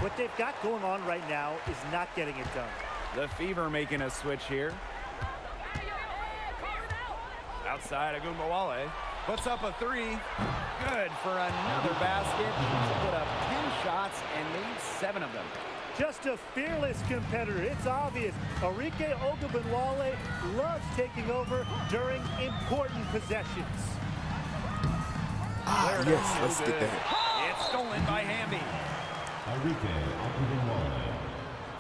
What they've got going on right now is not getting it done.
The Fever making a switch here. Outside Agunbowale. Puts up a three. Good for another basket. She's put up 10 shots and made 7 of them.
Just a fearless competitor. It's obvious. Arike Ogunbowale loves taking over during important possessions.
Ah, yes, let's get that.
It's stolen by Hamby.
Arike Ogunbowale.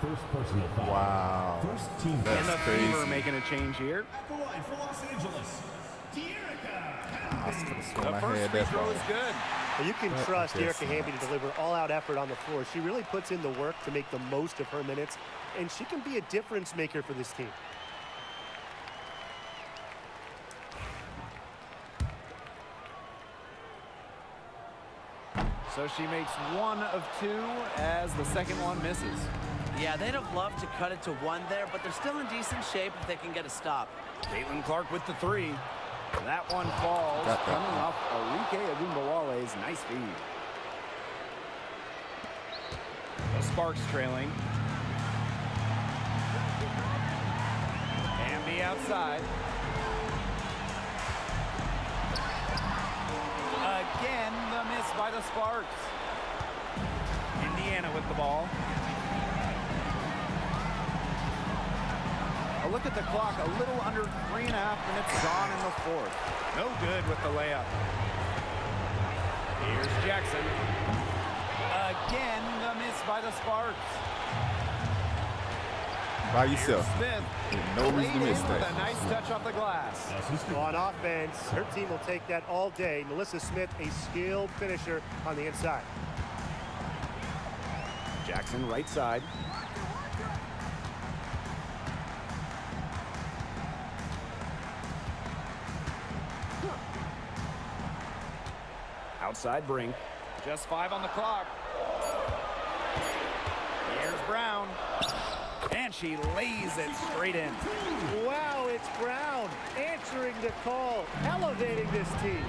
First personal foul.
Wow.
First team.
And the
crazy.
Fever making a change here.
At the line for Los Angeles,
The first free throw is good.
You can trust Erica Hamby to deliver all-out effort on the floor. She really puts in the work to make the most of her minutes, and she can be a difference maker for this team.
So she makes 1 of 2 as the second one misses.
Yeah, they'd have loved to cut it to 1 there, but they're still in decent shape if they can get a stop.
Caitlin Clark with the 3. That one falls, coming off Enrique Agumbawale's nice feed. The Sparks trailing. Amby outside. Again, the miss by the Sparks. Indiana with the ball. A look at the clock, a little under 3.5 minutes gone in the 4th. No good with the layup. Here's Jackson. Again, the miss by the Sparks.
By yourself.
Smith.
No reason to miss
With
that.
a nice touch off the glass. On offense, her team will take that all day. Melissa Smith, a skilled finisher on the inside.
Jackson right side. Outside Brink.
Just 5 on the clock. Here's Brown. And she lays it straight in. Wow, it's Brown answering the call, elevating this team.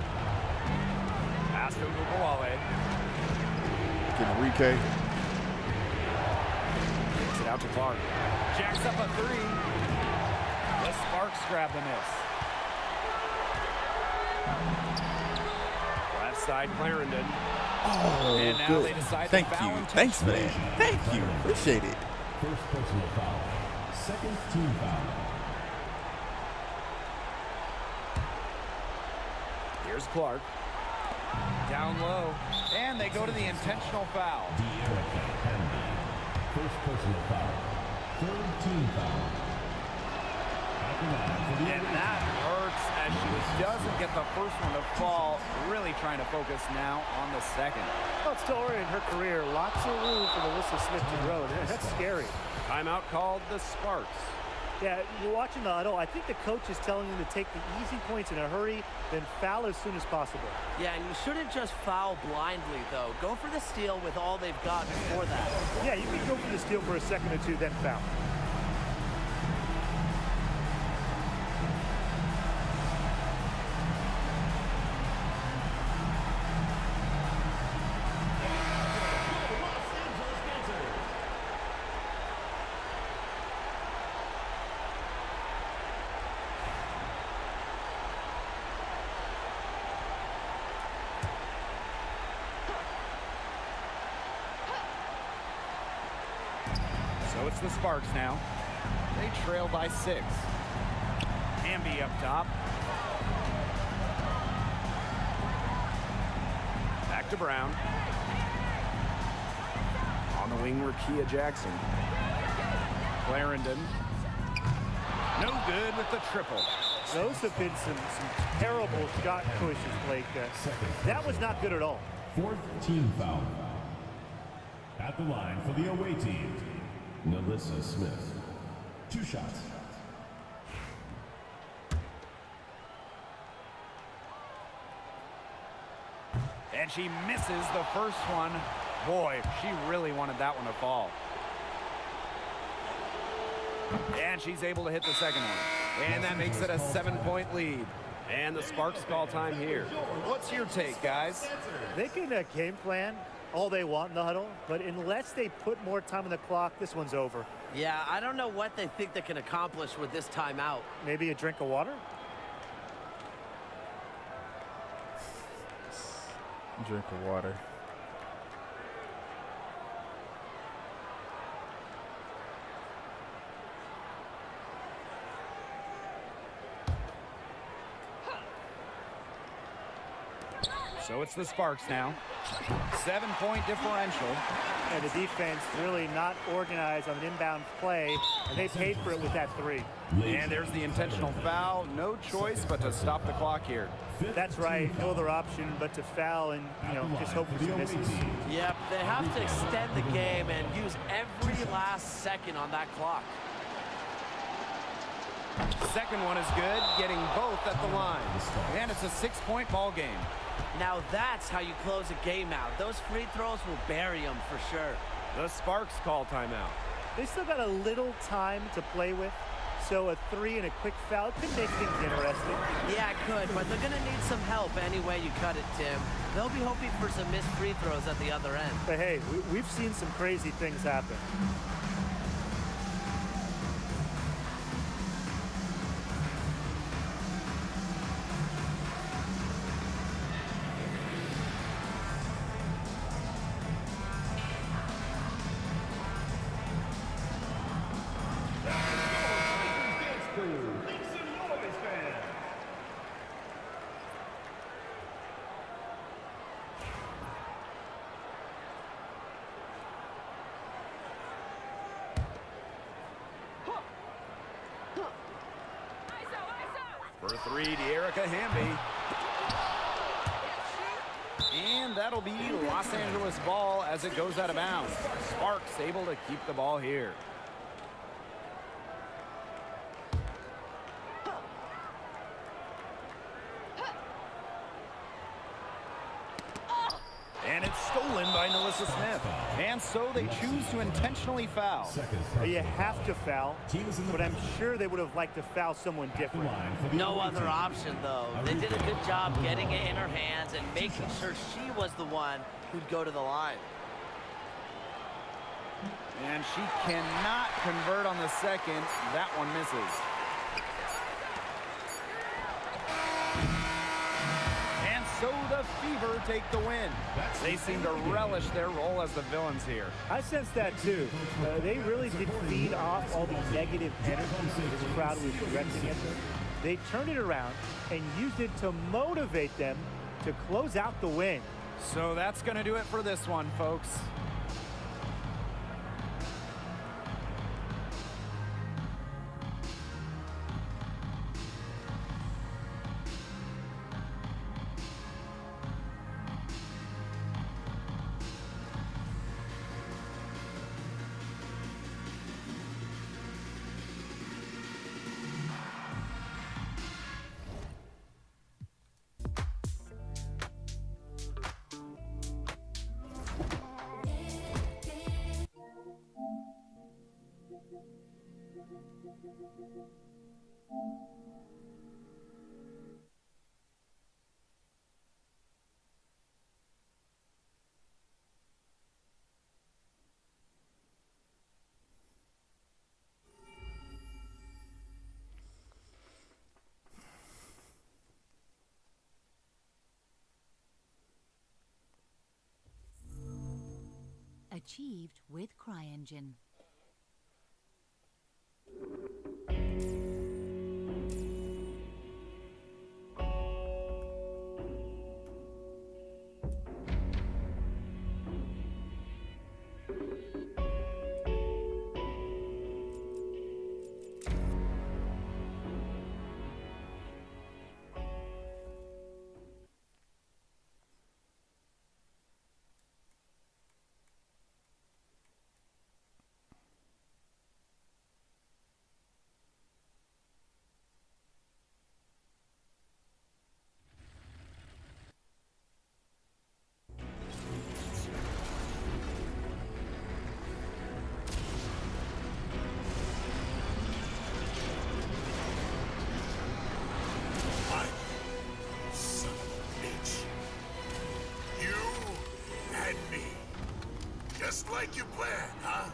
Pass to Agumbawale.
Get Enrique.
Takes it out to Clark.
Jacks up a 3. The Sparks grab the miss.
Left side, Clarendon.
Oh,
And now
good.
they decide
Thank
to foul
you.
and
Thanks
touch
for that. Thank you. Appreciate it.
First personal foul. Second team foul.
Here's Clark. Down low. And they go to the intentional foul.
De'Erica Hamby. First personal foul. Third team foul. At the line for the
And that hurts as she doesn't get the first one to fall. Really trying to focus now on the second. Well, it's still early in her career. Lots of room for Melissa Smith to grow. That's scary.
Timeout called the Sparks.
Yeah, you're watching the huddle. I think the coach is telling them to take the easy points in a hurry, then foul as soon as possible.
Yeah, and you shouldn't just foul blindly, though. Go for the steal with all they've got before that.
Yeah, you can go for the steal for a second or two, then foul. So it's the Sparks now. They trail by 6. Hamby up top. Back to Brown. On the wing, Rakia Jackson. Clarendon. No good with the triple. Those have been some terrible shot choices, Blake. That was not good at all.
fourth team foul. At the line for the away team, Melissa Smith. 2 shots.
And she misses the first one. Boy, she really wanted that one to fall. And she's able to hit the second one. And that makes it a 7-point lead. And the Sparks call time here. What's your take, guys? They can game plan all they want in the huddle, but unless they put more time on the clock, this one's over.
Yeah, I don't know what they think they can accomplish with this timeout.
Maybe a drink of water?
Drink of water.
So it's the Sparks now. 7-point differential. And the defense really not organized on an inbound play, and they paid for it with that 3. And there's the intentional foul. No choice but to stop the clock here. That's right. No other option but to foul and, just hope for some misses.
Yep, they have to extend the game and use every last second on that clock.
Second one is good, getting both at the line. And it's a 6-point ball game.
Now that's how you close a game out. Those free throws will bury them for sure.
The Sparks call timeout. They still got a little time to play with, so a 3 and a quick foul could make things interesting.
Yeah, it could, but they're gonna need some help any way you cut it, Tim. They'll be hoping for some missed free throws at the other end.
But hey, we've seen some crazy things happen.
For 3, De'Erica Hamby. And that'll be Los Angeles ball as it goes out of bounds. Sparks able to keep the ball here. And it's stolen by Melissa Smith. And so they choose to intentionally foul.
You have to foul, but I'm sure they would have liked to foul someone different.
No other option, though. They did a good job getting it in her hands and making sure she was the one who'd go to the line.
And she cannot convert on the second. That one misses. And so the Fever take the win. They seem to relish their role as the villains here.
I sense that too. They really did feed off all the negative energy this crowd was directing at them. They turned it around and used it to motivate them to close out the win.
So that's going to do it for this one, folks.
Achieved with CryEngine.
Just like you planned, huh?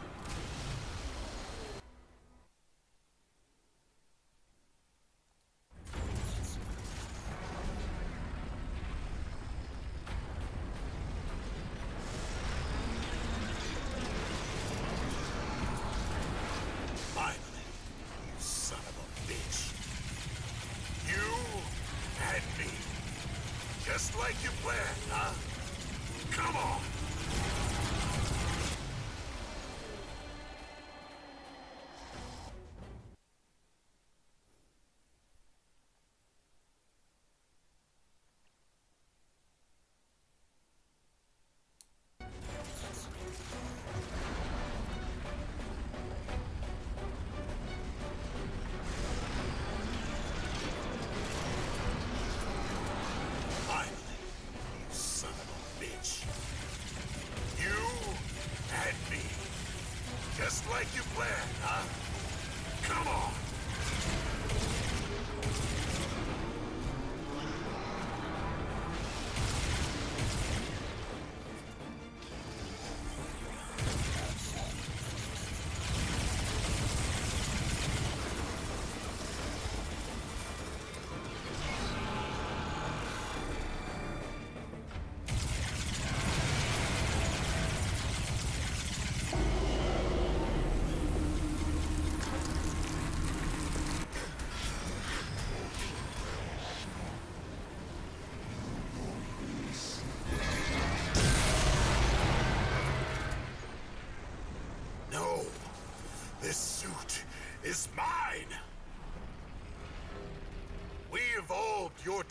Finally, you son of a bitch. You and me. Just like you planned, huh? Come on! Finally, you son of a bitch. You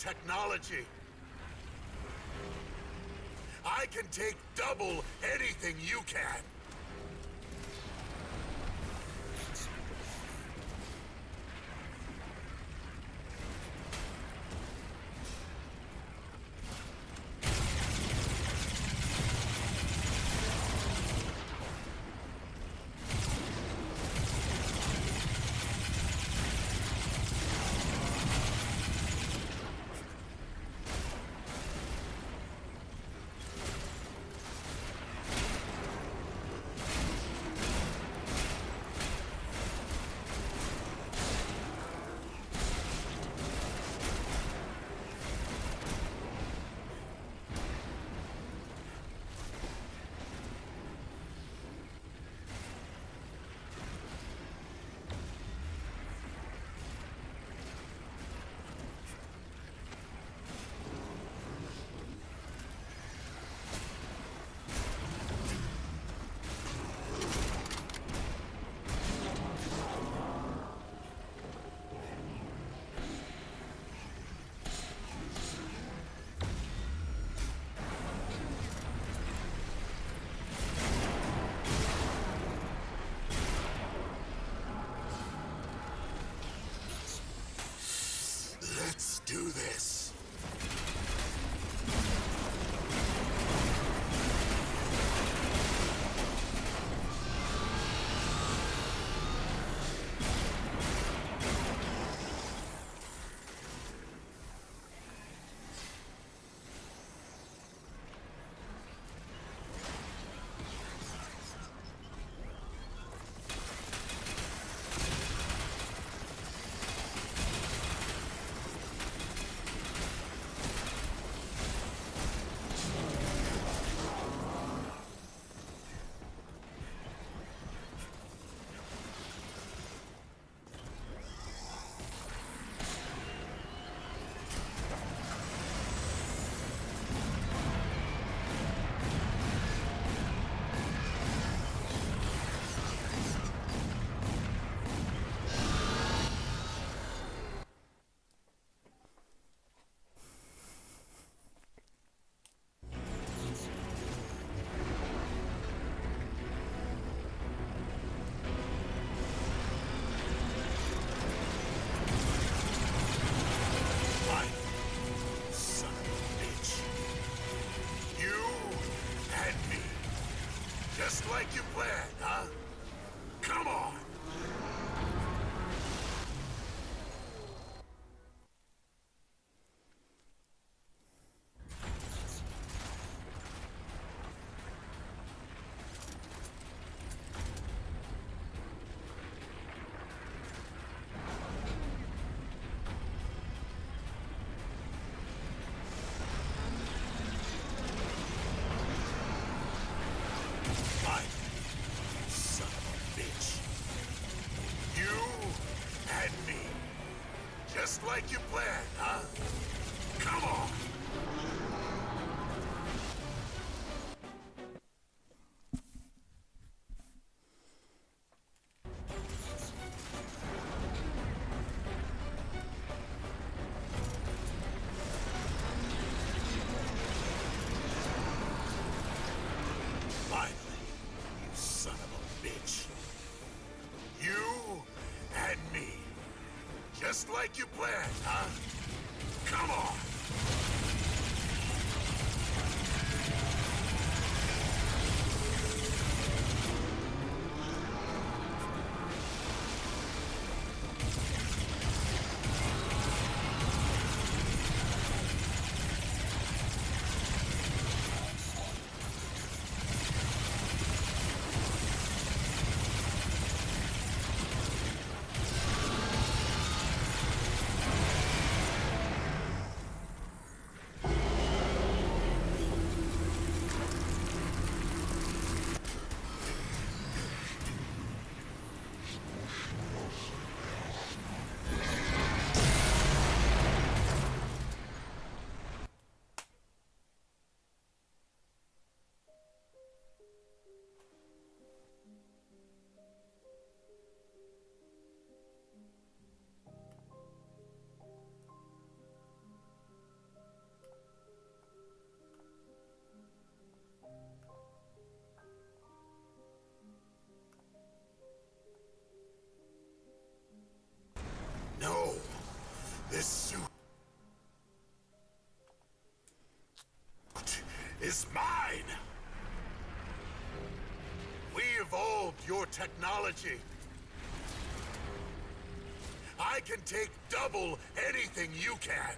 technology. I can take double anything you can. Let's do this. Just like you planned, huh? Come on! is mine. We evolved your technology. I can take double anything you can.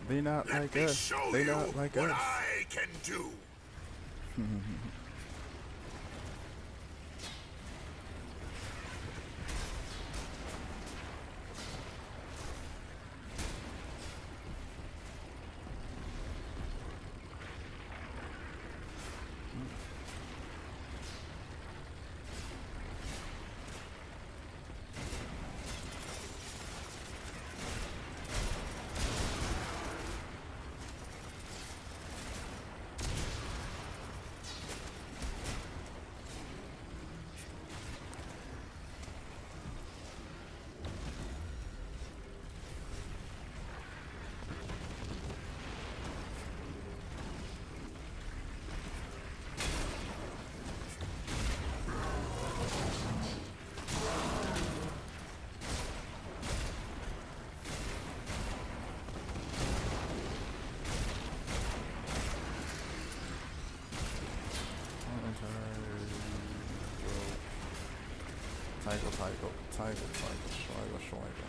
They not like us. They not like us.
I can do.
Schweiger.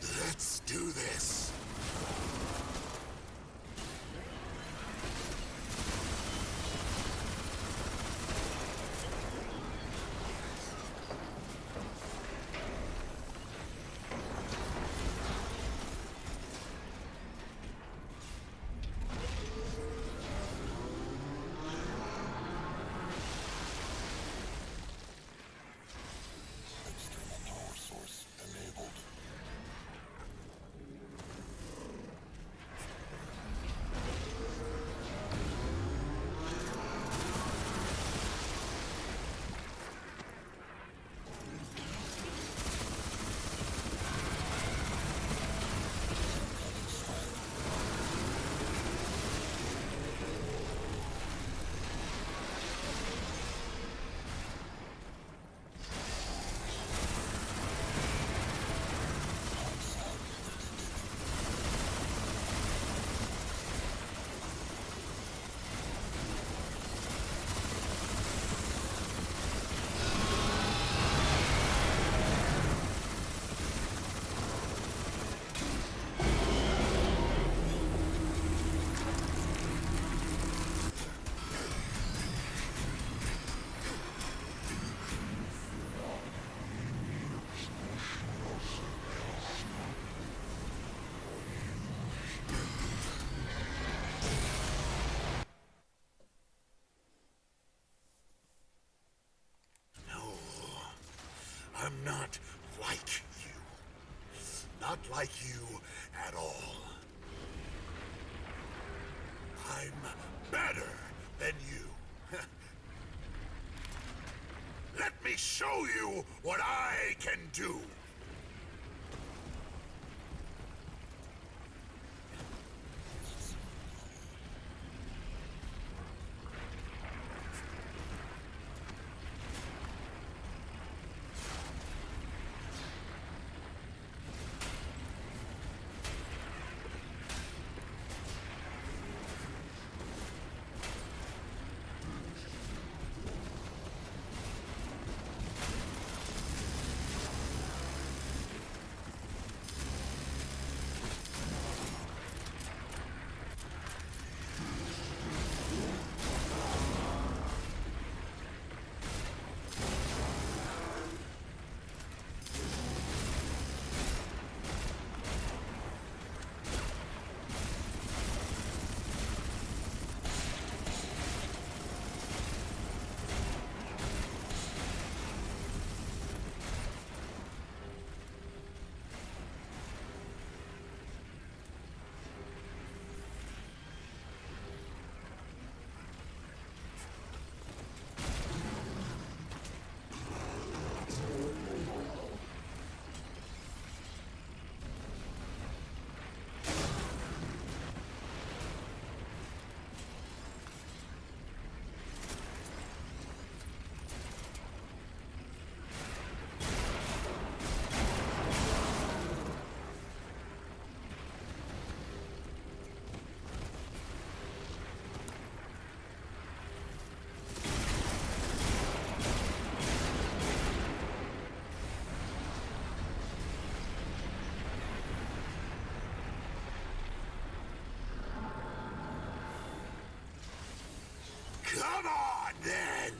Let's do this. I'm not like you. Not like you at all. I'm better than you. Let me show you what I can do.
Come on, then!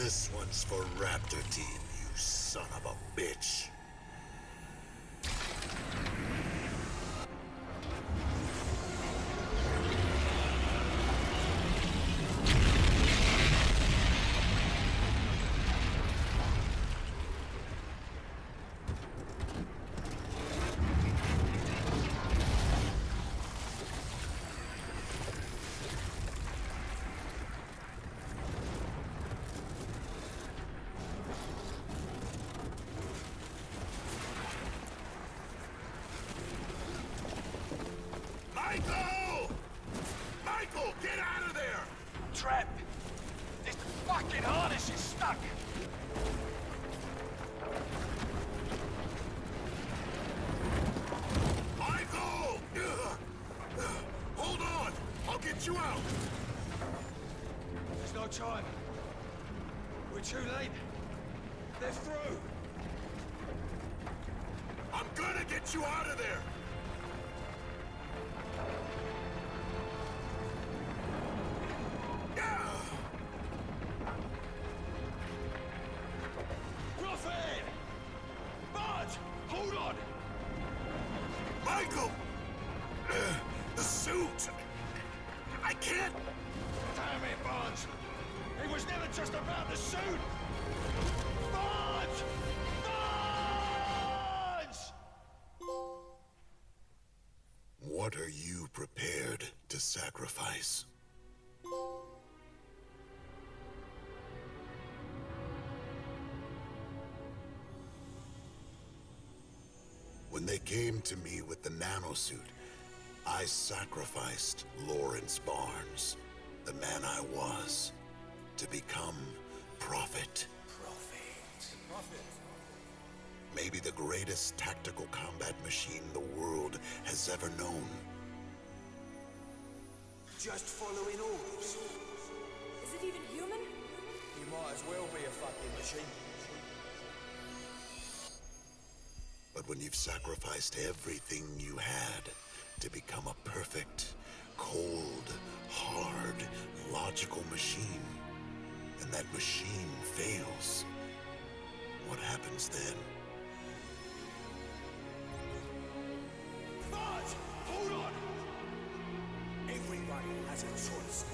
This one's for Raptor Team, you son of a bitch. Michael! Michael, get out of there!
Trap! This fucking harness is stuck!
Michael! Hold on! I'll get you out!
There's no time. We're too late. They're through.
I'm gonna get you out of there!
Roughhead! Barge! Hold on!
Michael! The suit! I can't...
Damn it, Barnes! It was never just about the suit! Barnes! Barnes!
What are you prepared to sacrifice? When they came to me with the nanosuit, I sacrificed Lawrence Barnes, the man I was, to become Prophet. Maybe the greatest tactical combat machine the world has ever known.
Just following orders.
Is it even human?
You might as well be a fucking machine.
But when you've sacrificed everything you had to become a perfect, cold, hard, logical machine, and that machine fails, what happens then?
Barge! Hold on! Everybody has a choice.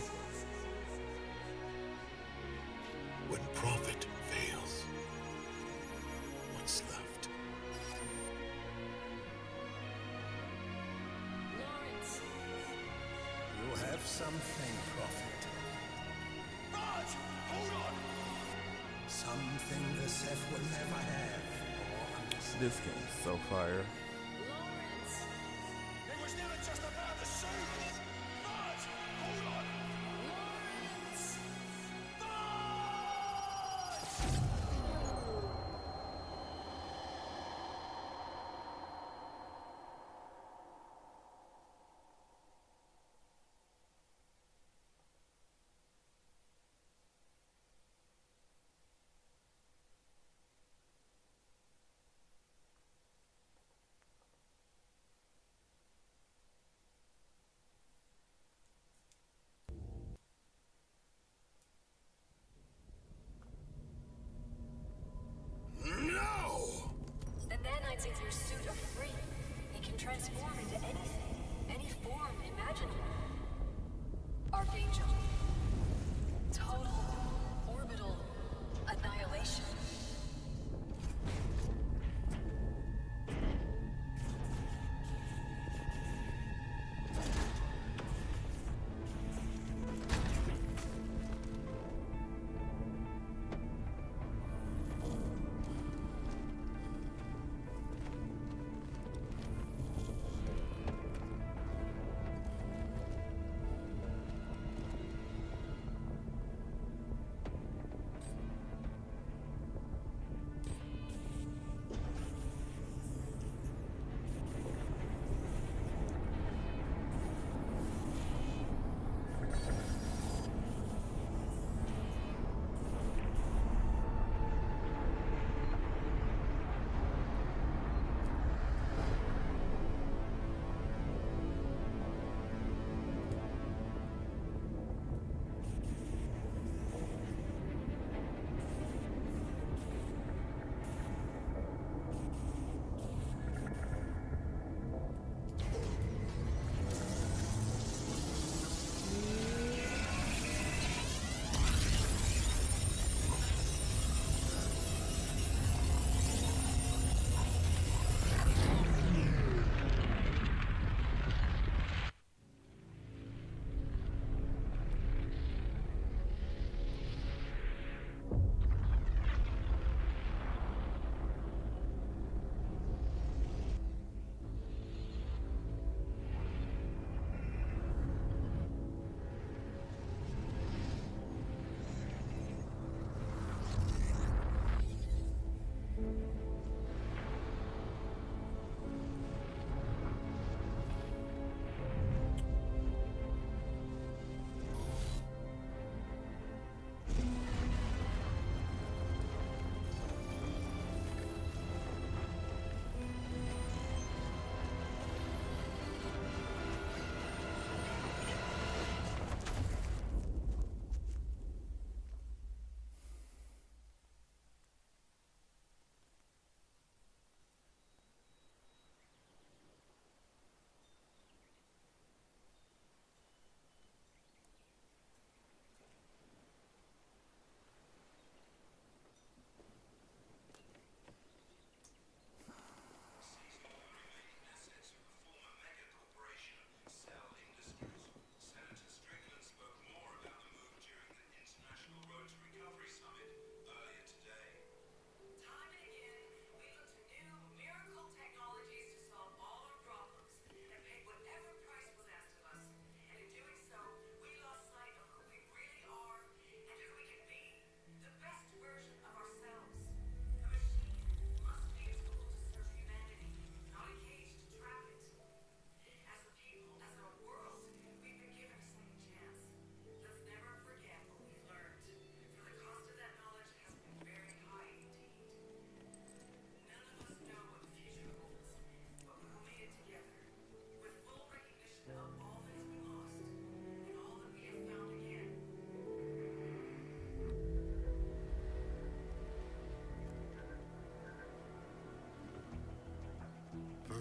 When Prophet fails, what's left?
Lawrence.
You have something, Prophet.
Barge! Hold on!
Something the Seth will never have.
This game's so fire.
Lawrence! It was never just about the suit! Barge! Hold on! Lawrence!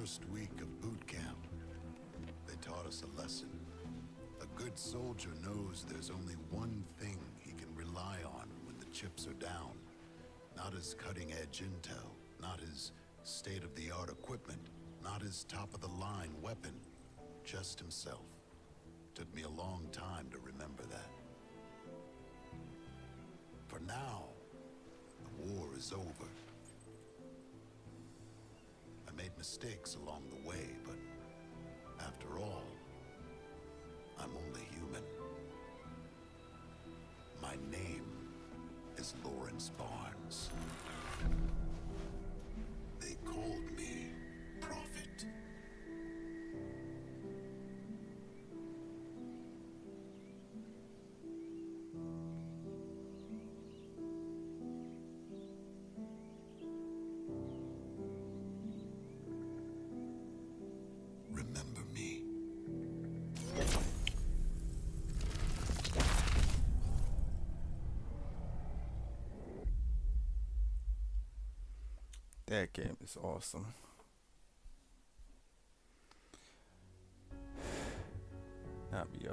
first week of boot camp, they taught us a lesson. A good soldier knows there's only one thing he can rely on when the chips are down. Not his cutting-edge intel, not his state-of-the-art equipment, not his top-of-the-line weapon, just himself. Took me a long time to remember that. For now, the war is over. I made mistakes along the way, but after all, I'm only human. My name is Lawrence Barnes. They called me Prophet. Remember me.
That game is awesome. I'll be